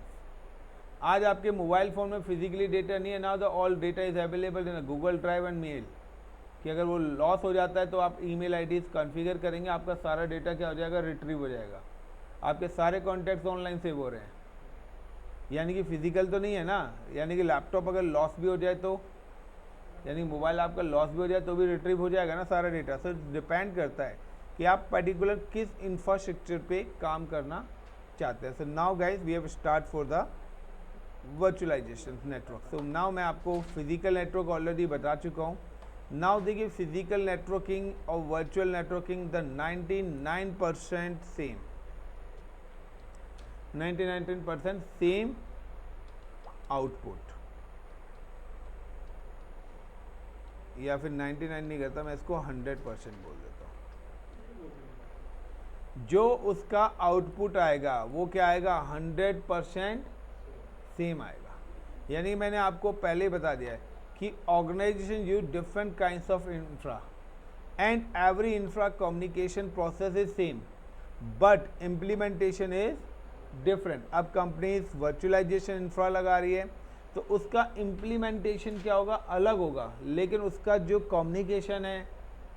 आज आपके मोबाइल फ़ोन में फिजिकली डेटा नहीं है, now the all data is available in Google drive and mail, कि अगर वो लॉस हो जाता है तो आप ईमेल IDs कॉन्फ़िगर करेंगे, आपका सारा डेटा क्या हो जाएगा, रिट्रीव हो जाएगा, आपके सारे कॉन्टैक्ट्स ऑनलाइन सेव हो रहे हैं। यानी कि फिजिकल तो नहीं है ना, यानी कि लैपटॉप अगर लॉस भी हो जाए तो, यानी मोबाइल आपका लॉस भी हो जाए तो भी रिट्रीव हो जाएगा ना सारा डेटा। सो डिपेंड करता है कि आप पर्टिकुलर किस इंफ्रास्ट्रक्चर पे काम करना चाहते हैं। So now guys we have start for the virtualization network. So now मैं आपको फिजिकल नेटवर्क ऑलरेडी बता चुका हूँ। नाउ देखिए, फिजिकल नेटवर्किंग और virtual networking the 99% same, 99% same output, या फिर 99 नहीं करता मैं, इसको 100% बोल देता हूँ। जो उसका आउटपुट आएगा वो क्या आएगा, 100% सेम आएगा। यानी मैंने आपको पहले बता दिया है कि organization use different kinds of infra and every infra communication process is same but implementation is different. अब कंपनीज वर्चुअलाइजेशन इंफ्रा लगा रही है तो उसका इम्प्लीमेंटेशन क्या होगा, अलग होगा, लेकिन उसका जो कम्युनिकेशन है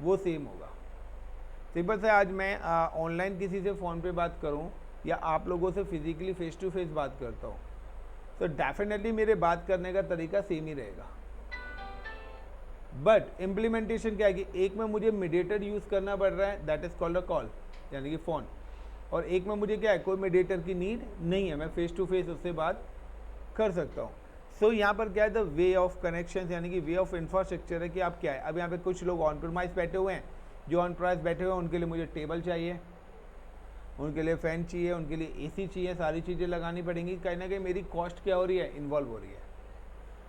वो सेम होगा। सिंपल से आज मैं ऑनलाइन किसी से फ़ोन पे बात करूं या आप लोगों से फिजिकली फेस टू फेस बात करता हूं तो डेफिनेटली मेरे बात करने का तरीका सेम ही रहेगा, बट इम्प्लीमेंटेशन क्या है कि एक में मुझे मीडिएटर यूज़ करना पड़ रहा है, that is called a call, यानी कि फ़ोन, और एक में मुझे क्या है, कोई मीडिएटर की नीड नहीं है, मैं फेस टू फेस उससे बात कर सकता हूँ। सो यहाँ पर क्या है, द वे ऑफ कनेक्शन यानी कि वे ऑफ इंफ्रास्ट्रक्चर है कि आप क्या है, अब यहाँ पे कुछ लोग ऑन प्रीमाइस बैठे हुए हैं, जो ऑन प्राइस बैठे हुए हैं उनके लिए मुझे टेबल चाहिए, उनके लिए फ़ैन चाहिए, उनके लिए एसी चाहिए, सारी चीज़ें लगानी पड़ेंगी, कहीं ना कहीं मेरी कॉस्ट क्या हो रही है, इन्वॉल्व हो रही है।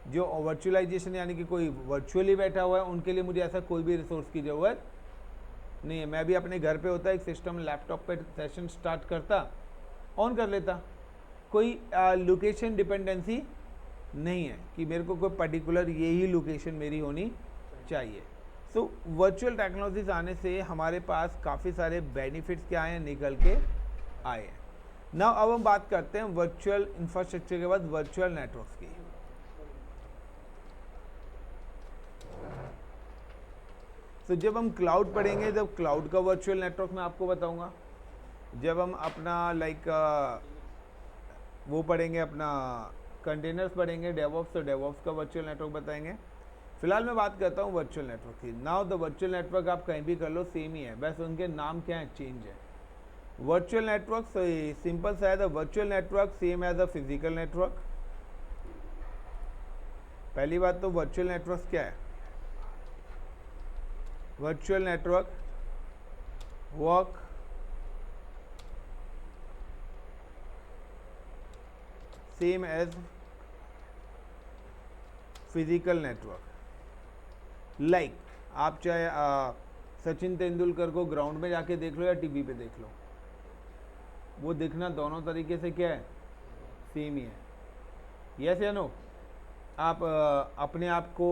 जो वर्चुअलाइजेशन यानी कि कोई वर्चुअली बैठा हुआ है उनके लिए मुझे ऐसा कोई भी रिसोर्स की ज़रूरत नहीं है। मैं भी अपने घर पे होता एक सिस्टम लैपटॉप पे सेशन स्टार्ट करता, ऑन कर लेता, कोई लोकेशन डिपेंडेंसी नहीं है कि मेरे को कोई पर्टिकुलर यही लोकेशन मेरी होनी चाहिए। सो वर्चुअल टेक्नोलॉजीज आने से हमारे पास काफ़ी सारे बेनिफिट्स क्या हैं, निकल के आए हैं। नाउ अब हम बात करते हैं वर्चुअल इंफ्रास्ट्रक्चर के बाद वर्चुअल नेटवर्क्स की। तो जब हम क्लाउड पढ़ेंगे, जब क्लाउड का वर्चुअल नेटवर्क मैं आपको बताऊंगा, जब हम अपना वो पढ़ेंगे, अपना कंटेनर्स पढ़ेंगे, डेवऑप्स, तो डेवऑप्स का वर्चुअल नेटवर्क बताएंगे। फिलहाल मैं बात करता हूँ वर्चुअल नेटवर्क की। नाउ द वर्चुअल नेटवर्क आप कहीं भी कर लो सेम ही है, बस उनके नाम क्या है, चेंज है। वर्चुअल नेटवर्क सिंपल सा है, the virtual network same as a physical network. पहली बात तो वर्चुअल नेटवर्क क्या है, virtual network work same as physical network। like आप चाहे सचिन तेंदुलकर को ग्राउंड में जाके देख लो या टीवी पे देख लो, वो दिखना दोनों तरीके से क्या है, सेम ही है। यस या नो? आप अपने आप को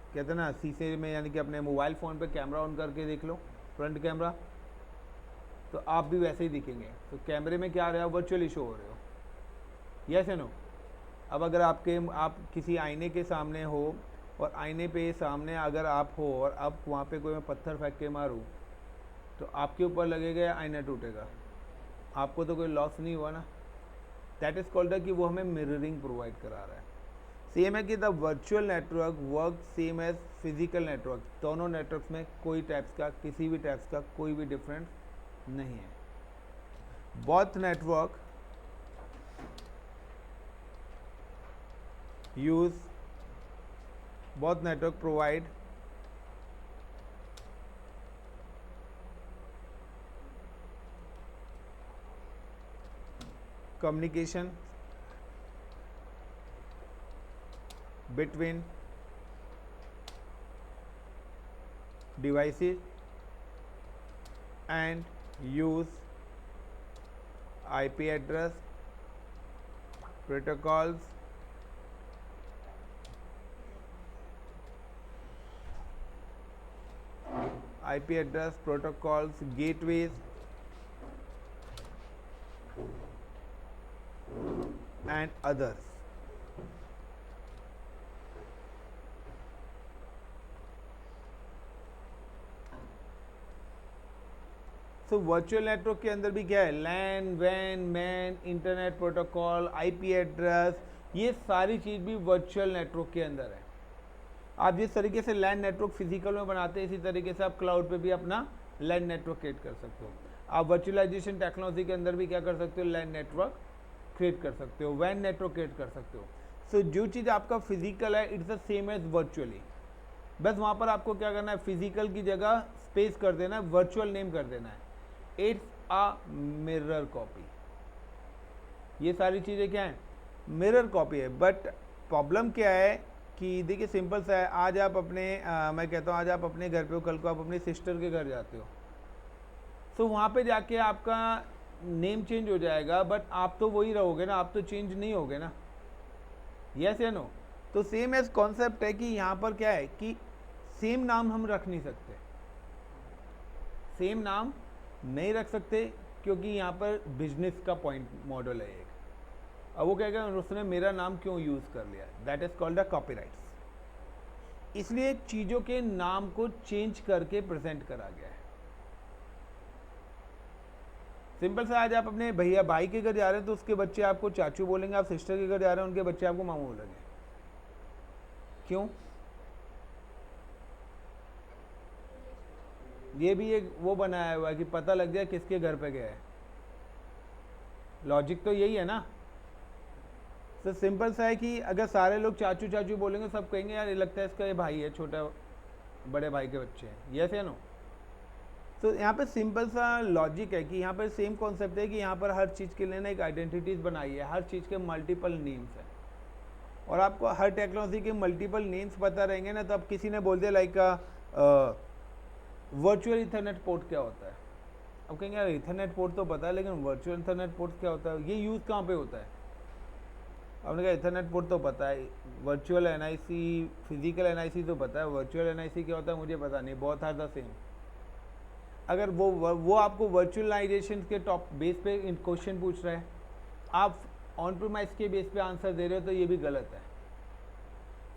कहते हैं ना शीशे में, यानी कि अपने मोबाइल फ़ोन पे कैमरा ऑन करके देख लो, फ्रंट कैमरा, तो आप भी वैसे ही दिखेंगे। तो कैमरे में क्या आ रहा है, वर्चुअली शो हो रहे हो। यस या नो? अब अगर आप किसी आईने के सामने हो और आईने पे सामने अगर आप हो और अब वहाँ पे कोई मैं पत्थर फेंक के मारूँ तो आपके ऊपर लगेगा या आईना टूटेगा, आपको तो कोई लॉस नहीं हुआ ना। दैट इज़ कॉल्ड कि वो हमें मिररिंग प्रोवाइड करा रहा है। सेम है कि the virtual network work same as physical network, दोनों नेटवर्क्स में कोई टाइप्स का, किसी भी टाइप्स का कोई भी डिफरेंस नहीं है। Both network provide communication between devices and use IP address protocols, gateways and others. तो वर्चुअल नेटवर्क के अंदर भी क्या है, लैन, वैन, MAN, internet protocol, IP address, ये सारी चीज़ भी वर्चुअल नेटवर्क के अंदर है। आप जिस तरीके से लैन नेटवर्क फिजिकल में बनाते हैं, इसी तरीके से आप क्लाउड पे भी अपना लैन नेटवर्क क्रिएट कर सकते हो। आप वर्चुअलाइजेशन टेक्नोलॉजी के अंदर भी क्या कर सकते हो, लैन नेटवर्क क्रिएट कर सकते हो, वैन नेटवर्क क्रिएट कर सकते हो। सो जो चीज़ आपका फिजिकल है, it's the same as virtually, बस वहाँ पर आपको क्या करना है, फिजिकल की जगह स्पेस कर देना है, वर्चुअल नेम कर देना है, इट्स अ मिरर कॉपी। ये सारी चीज़ें क्या हैं, मिरर कॉपी है। बट प्रॉब्लम क्या है कि देखिए सिंपल सा है, आज आप अपने मैं कहता हूँ आज आप अपने घर पे हो, कल को आप अपनी सिस्टर के घर जाते हो, तो वहाँ पे जाके आपका नेम चेंज हो जाएगा, बट आप तो वही रहोगे ना, आप तो चेंज नहीं होगे ना। यस या नो? तो सेम एज कॉन्सेप्ट है कि यहाँ पर क्या है कि सेम नाम हम रख नहीं सकते, सेम नाम नहीं रख सकते। क्योंकि यहाँ पर बिजनेस का पॉइंट मॉडल है एक। अब वो कहेगा उसने मेरा नाम क्यों यूज़ कर लिया, that is called the copyrights. इसलिए चीज़ों के नाम को चेंज करके प्रेजेंट करा गया है। सिंपल सा, आज आप अपने भैया भाई के घर जा रहे हैं तो उसके बच्चे आपको चाचू बोलेंगे, आप सिस्टर के घर जा रहे हैं उनके बच्चे आपको मामू बोलेंगे। क्यों? ये भी एक वो बनाया हुआ है कि पता लग जाए किसके घर पे गया है। लॉजिक तो यही है ना। तो सिंपल सा है कि अगर सारे लोग चाचू चाचू बोलेंगे, सब कहेंगे यार ये लगता है इसका ये भाई है, छोटा बड़े भाई के बच्चे हैं, यस या नो। तो यहाँ पे सिंपल सा लॉजिक है कि यहाँ पर सेम कॉन्सेप्ट है कि यहाँ पर हर चीज़ के लिए ना एक आइडेंटिटीज बनाई है, हर चीज़ के मल्टीपल नेम्स हैं, और आपको हर टेक्नोलॉजी के मल्टीपल नेम्स पता रहेंगे ना। तो अब किसी ने बोल दिया लाइक वर्चुअल इथरनेट पोर्ट क्या होता है, अब कहेंगे यार इथरनेट पोर्ट तो पता है लेकिन वर्चुअल इथरनेट पोर्ट क्या होता है, ये यूज़ कहाँ पे होता है। आपने कहा इथरनेट पोर्ट तो पता है, वर्चुअल एनआईसी, फिजिकल एनआईसी तो पता है, वर्चुअल एनआईसी क्या होता है मुझे पता नहीं, बोथ आर द सेम। अगर वो आपको वर्चुअलाइजेशन के टॉप बेस पे क्वेश्चन पूछ रहा है, आप ऑन प्रीमाइस के बेस पे आंसर दे रहे हो, तो ये भी गलत है।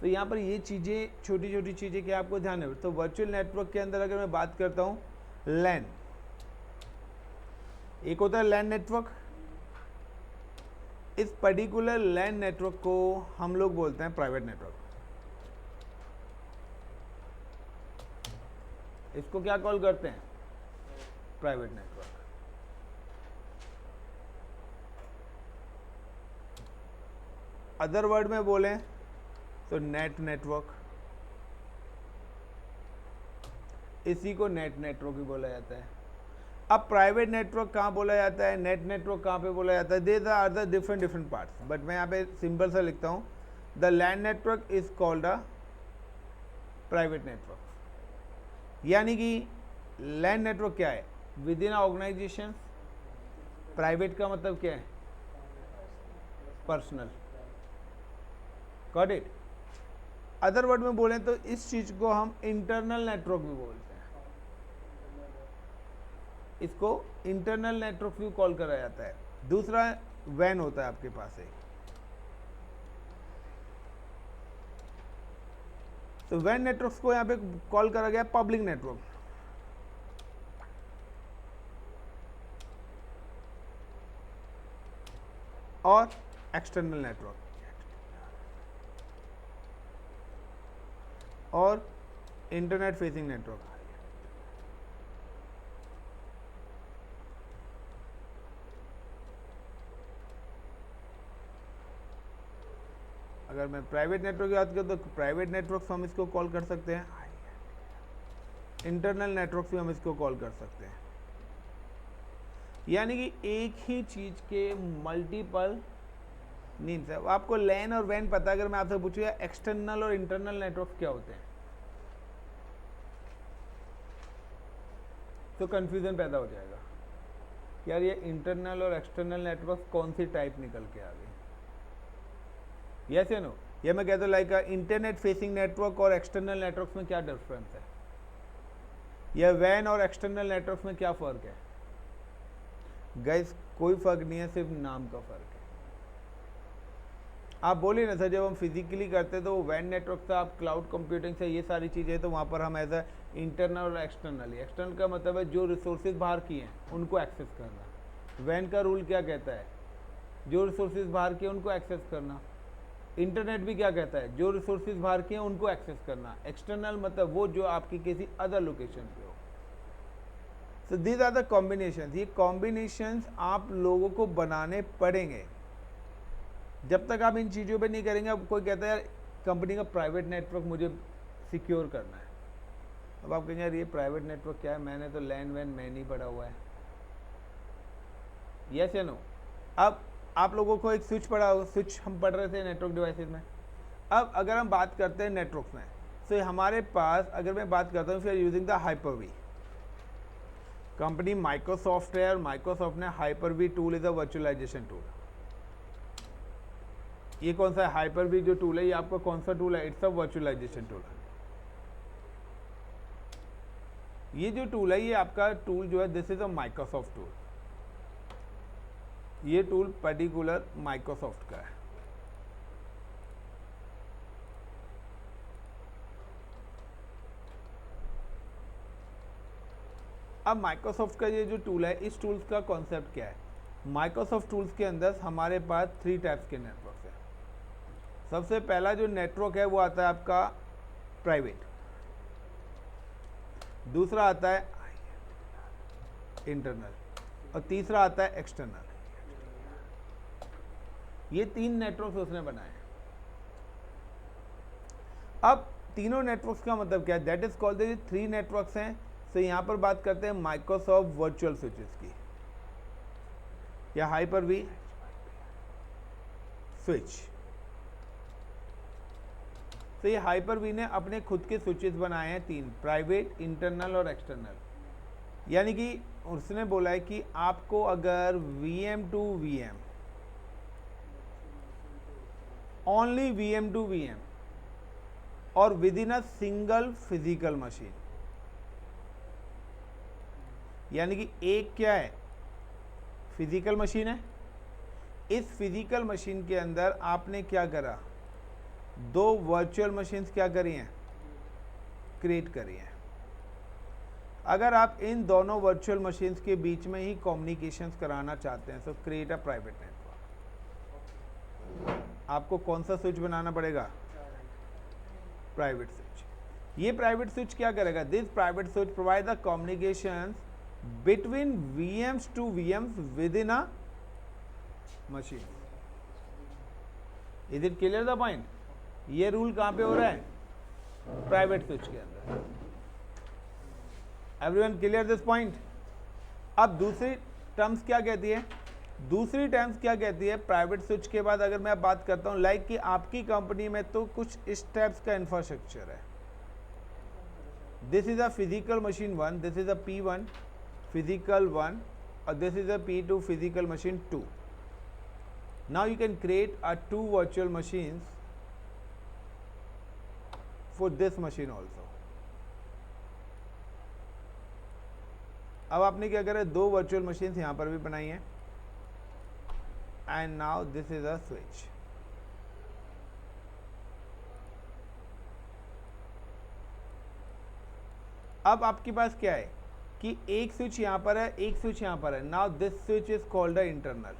तो यहाँ पर ये चीज़ें, छोटी छोटी चीज़ें क्या आपको ध्यान है। तो वर्चुअल नेटवर्क के अंदर अगर मैं बात करता हूँ, लैन एक होता है, लैन नेटवर्क। इस पर्टिकुलर लैन नेटवर्क को हम लोग बोलते हैं प्राइवेट नेटवर्क। इसको क्या कॉल करते हैं, प्राइवेट नेटवर्क। अदर वर्ड में बोलें तो नेट नेटवर्क, इसी को नेट नेटवर्क भी बोला जाता है। अब प्राइवेट नेटवर्क कहाँ बोला जाता है, नेट नेटवर्क कहाँ पे बोला जाता है, they are the different different parts, but मैं यहाँ पे सिंपल सा लिखता हूँ, the LAN network is called a private network. यानी कि लैन नेटवर्क क्या है, विद इन ऑर्गेनाइजेशन। प्राइवेट का मतलब क्या है, personal, got it. Other word में बोलें तो इस चीज को हम इंटरनल नेटवर्क भी बोलते हैं, इसको इंटरनल नेटवर्क भी कॉल करा जाता है। दूसरा वैन होता है आपके पास एक, तो वैन नेटवर्क्स को यहाँ पे कॉल करा गया पब्लिक नेटवर्क। और एक्सटर्नल नेटवर्क और इंटरनेट फेसिंग नेटवर्क। अगर मैं प्राइवेट नेटवर्क की बात करूँ तो प्राइवेट नेटवर्क हम इसको कॉल कर सकते हैं, इंटरनल नेटवर्क भी हम इसको कॉल कर सकते हैं। यानी कि एक ही चीज के मल्टीपल नेम्स है। आपको लैन और वैन पता है, अगर मैं आपसे पूछूंगा एक्सटर्नल और इंटरनल नेटवर्क क्या होते हैं तो कंफ्यूजन पैदा हो जाएगा, यार ये इंटरनल और एक्सटर्नल नेटवर्क कौन सी टाइप निकल के आ गई, यस या नो। ये मैं कहता हूँ लाइक इंटरनेट फेसिंग नेटवर्क और एक्सटर्नल नेटवर्क में क्या डिफरेंस है, या वैन और एक्सटर्नल नेटवर्क में क्या फ़र्क है। गाइस कोई फ़र्क नहीं है, सिर्फ नाम का फ़र्क है। आप बोलिए ना सर जब हम फिजिकली करते हैं तो वो वैन नेटवर्क था, आप क्लाउड कंप्यूटिंग से ये सारी चीज़ें, तो वहाँ पर हम एज अ इंटरनल और एक्सटर्नल, एक्सटर्नल का मतलब है जो रिसोर्सेज बाहर किए हैं उनको एक्सेस करना। वैन का रूल क्या कहता है, जो रिसोर्सेज बाहर किए उनको एक्सेस करना। इंटरनेट भी क्या कहता है, जो रिसोर्सेज बाहर किए उनको एक्सेस करना। एक्सटर्नल मतलब वो जो आपकी किसी अदर लोकेशन पे हो। So these are the combination. ये कॉम्बिनेशंस आप लोगों को बनाने पड़ेंगे। जब तक आप इन चीज़ों पे नहीं करेंगे, अब कोई कहता है यार कंपनी का प्राइवेट नेटवर्क मुझे सिक्योर करना है, अब आप कहेंगे यार ये प्राइवेट नेटवर्क क्या है, मैंने तो लैन वैन में नहीं पढ़ा हुआ है, यस या नो। अब आप लोगों को एक स्विच पढ़ा, स्विच हम पढ़ रहे थे नेटवर्क डिवाइसेस में। अब अगर हम बात करते हैं नेटवर्क में, तो हमारे पास अगर मैं बात करता हूँ फिर using the Hyper-V, company Microsoft है और माइक्रोसॉफ्ट ने Hyper-V tool is a virtualization tool. ये कौन सा है हाइपर-वी जो टूल है, ये आपका कौन सा टूल है, इट्स अ वर्चुअलाइजेशन टूल। ये जो टूल है ये आपका टूल जो है this is a Microsoft tool. ये टूल पर्टिकुलर माइक्रोसॉफ्ट का है। अब माइक्रोसॉफ्ट का ये जो टूल है, इस टूल्स का कॉन्सेप्ट क्या है? माइक्रोसॉफ्ट टूल्स के अंदर हमारे पास 3 टाइप्स के नेटवर्क हैं। सबसे पहला जो नेटवर्क है वो आता है आपका प्राइवेट, दूसरा आता है इंटरनल और तीसरा आता है एक्सटर्नल। ये 3 नेटवर्क उसने बनाए हैं। अब तीनों नेटवर्क्स का मतलब क्या है? That is called the 3 networks हैं। तो यहां पर बात करते हैं माइक्रोसॉफ्ट वर्चुअल स्विचेस की या हाइपर वी स्विच। तो ये हाइपर वी ने अपने खुद के स्विचेस बनाए हैं 3, प्राइवेट, इंटरनल और एक्सटर्नल। यानी कि उसने बोला है कि आपको अगर VM to VM, only VM to VM और within a single physical machine, यानी कि एक क्या है? फिजिकल मशीन है। इस फिजिकल मशीन के अंदर आपने क्या करा? 2 वर्चुअल मशीन्स क्या करी हैं? क्रिएट करी हैं। अगर आप इन दोनों वर्चुअल मशीन्स के बीच में ही कम्युनिकेशंस कराना चाहते हैं, तो क्रिएट अ प्राइवेट नेटवर्क। आपको कौन सा स्विच बनाना पड़ेगा? Private switch. ये प्राइवेट स्विच क्या करेगा? This private switch provide the communications between VMs to VMs within a machine. Is it clear the point? ये रूल कहां पे हो रहा है? प्राइवेट स्विच के अंदर। Everyone clear this point? अब दूसरी टर्म्स क्या कहती है? दूसरी टर्म्स क्या कहती है? प्राइवेट स्विच के बाद अगर मैं बात करता हूं लाइक कि आपकी कंपनी में तो कुछ इस टाइप्स का इंफ्रास्ट्रक्चर है। This is a physical machine 1, this is a P1 physical 1 और this is a P2 physical machine 2। Now you can create a 2 virtual machines for this machine also. अब आपने क्या करा? 2 वर्चुअल मशीन्स यहां पर भी बनाई हैं and now this is a switch. अब आपके पास क्या है कि एक स्विच यहां पर है, एक स्विच यहां पर है। Now this switch is called a internal.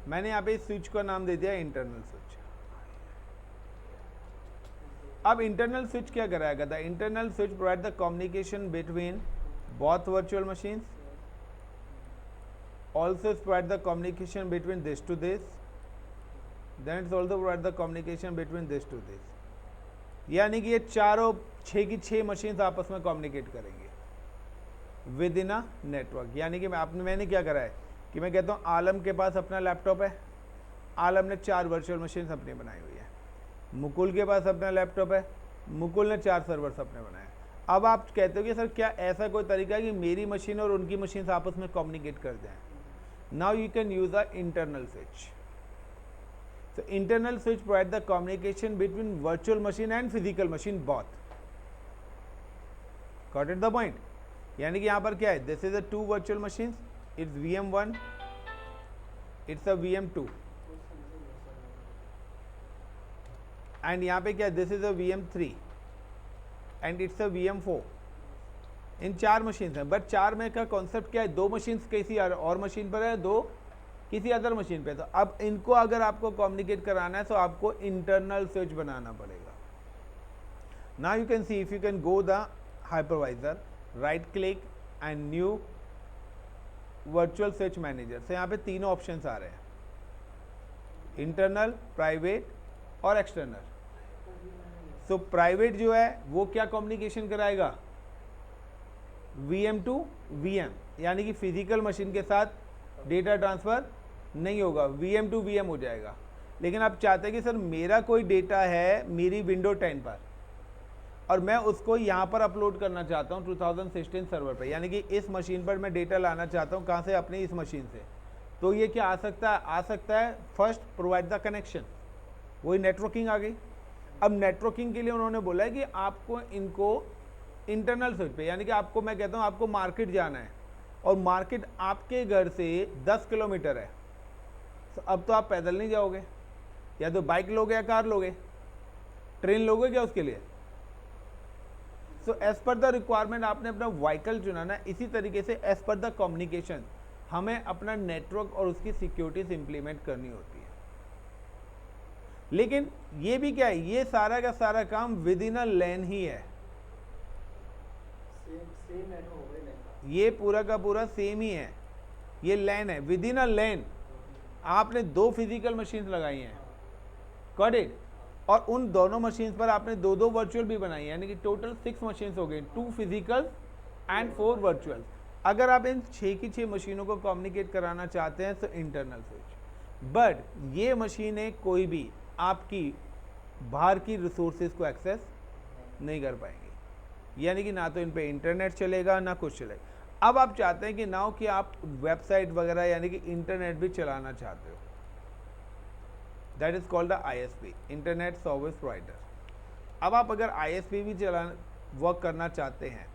मैंने यहाँ पे इस स्विच का नाम दे दिया इंटरनल स्विच। अब इंटरनल स्विच क्या कराएगा? The internal switch provide the communication between both virtual machines, also provide the communication between this to this, then it's also provide the communication between this to this। यानी कि ये चारों 6 की 6 machines आपस में communicate करेंगे विद इन अ नेटवर्क। यानी कि मैंने क्या करा है कि मैं कहता हूँ आलम के पास अपना लैपटॉप है, आलम ने 4 वर्चुअल मशीन्स अपनी बनाई हुई है। मुकुल के पास अपना लैपटॉप है, मुकुल ने 4 सर्वर्स अपने बनाए। अब आप कहते हो कि सर क्या ऐसा कोई तरीका है कि मेरी मशीन और उनकी मशीन आपस में कम्युनिकेट कर दें? Now you can use a internal switch. So internal switch provide the communication between virtual machine and physical machine both. Got it the point? यानी कि यहाँ पर क्या है? This is a 2 virtual machines. It's VM1. It's a VM2. And यहाँ पे क्या है? This is a VM3. And it's a VM4. In 4 machine हैं, बट 4 में का कॉन्सेप्ट क्या है? 2 मशीन किसी और मशीन पर है, 2 किसी अदर मशीन पे। तो अब इनको अगर आपको कम्युनिकेट कराना है तो आपको इंटरनल स्विच बनाना पड़ेगा। Now you can see, if you can go the hypervisor, right click and new virtual switch manager. से यहाँ पे तीनों ऑप्शंस आ रहे हैं, इंटरनल, प्राइवेट और एक्सटर्नल। सो प्राइवेट जो है वो क्या कम्युनिकेशन कराएगा? VM टू VM, यानी कि फिजिकल मशीन के साथ डेटा ट्रांसफ़र नहीं होगा, VM टू VM हो जाएगा। लेकिन आप चाहते हैं कि सर मेरा कोई डेटा है मेरी विंडो 10 पर और मैं उसको यहाँ पर अपलोड करना चाहता हूँ 2016 सर्वर पर, यानी कि इस मशीन पर मैं डेटा लाना चाहता हूँ। कहाँ से? अपनी इस मशीन से। तो ये क्या आ सकता है? फर्स्ट प्रोवाइड द कनेक्शन, वही नेटवर्किंग आ गई। अब नेटवर्किंग के लिए उन्होंने बोला है कि आपको इनको इंटरनल स्विच पे, यानी कि आपको, मैं कहता हूँ आपको मार्केट जाना है और मार्केट आपके घर से 10 किलोमीटर है, तो अब तो आप पैदल नहीं जाओगे, या तो बाइक लोगे या कार लोगे, ट्रेन लोगे क्या उसके लिए? So as per the requirement आपने अपना व्हीकल चुना ना। इसी तरीके से एज पर द कम्युनिकेशन हमें अपना नेटवर्क और उसकी सिक्योरिटीज इंप्लीमेंट करनी होती है। लेकिन ये भी क्या है, ये सारा का सारा काम विद इन अ लैन ही है। सेम नेटवर्क हो गई नेटवर्क। ये पूरा का पूरा सेम ही है, ये लैन है, विद इन अ लैन। आपने 2 फिजिकल मशीन लगाई हैं, गॉट इट, और उन दोनों मशीन पर आपने 2 वर्चुअल भी बनाई, यानी कि टोटल 6 मशीन हो गई, 2 फिजिकल एंड 4 वर्चुअल। अगर आप इन 6 की 6 मशीनों को कम्युनिकेट कराना चाहते हैं तो इंटरनल स्विच। बट ये मशीनें कोई भी आपकी बाहर की रिसोर्सेज को एक्सेस नहीं कर पाएंगी, यानी कि ना तो इन पे इंटरनेट चलेगा ना कुछ चलेगा। अब आप चाहते हैं कि नाउ कि आप वेबसाइट वगैरह यानी कि इंटरनेट भी चलाना चाहते हो, that is called the ISP, internet service provider. अब आप अगर ISP भी वर्क करना चाहते हैं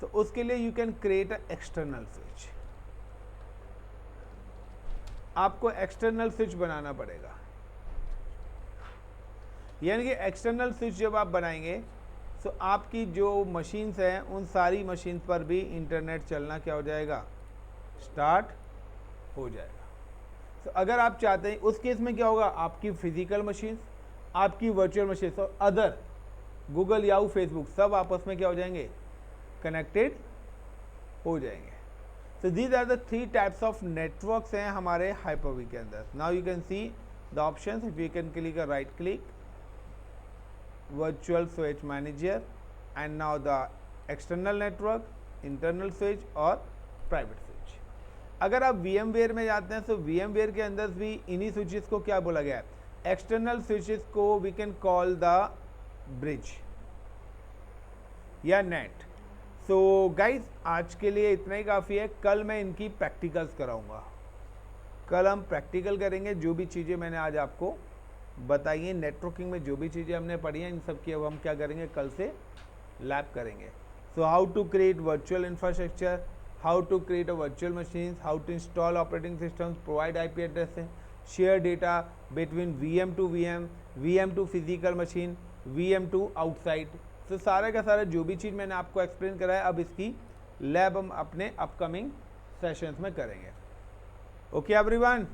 तो उसके लिए you can create a external switch. आपको एक्सटर्नल स्विच बनाना पड़ेगा, यानी कि एक्सटर्नल स्विच जब आप बनाएंगे तो आपकी जो मशीन्स हैं उन सारी मशीन्स पर भी इंटरनेट चलना क्या हो जाएगा, स्टार्ट हो जाएगा। तो अगर आप चाहते हैं, उस केस में क्या होगा, आपकी फिजिकल मशीन्स, आपकी वर्चुअल मशीन्स और अदर गूगल, याहू, फेसबुक सब आपस में क्या हो जाएंगे, कनेक्टेड हो जाएंगे। So these are the 3 types of networks हैं हमारे Hyper-V के अंदर। Now you can see the options, if you can click a right click, virtual switch manager, and now the external network, internal switch और private switch। अगर आप VMware में जाते हैं तो VMware के अंदर भी इन्हीं स्विचेस को क्या बोला गया है, एक्सटर्नल स्विचेस को we can call the bridge या नेट। सो गाइज आज के लिए इतना ही काफ़ी है, कल मैं इनकी प्रैक्टिकल्स कराऊंगा। कल हम प्रैक्टिकल करेंगे, जो भी चीज़ें मैंने आज आपको बताई हैं नेटवर्किंग में, जो भी चीज़ें हमने पढ़ी हैं इन सब की अब हम क्या करेंगे, कल से लैब करेंगे। So how to create virtual infrastructure, how to create a virtual machine, how to install operating systems, provide IP address, share data between VM to VM, VM to physical machine, VM to outside. तो सारा का सारा जो भी चीज़ मैंने आपको explain कराया, अब इसकी लैब हम अपने अपकमिंग सेशंस में करेंगे। Okay everyone.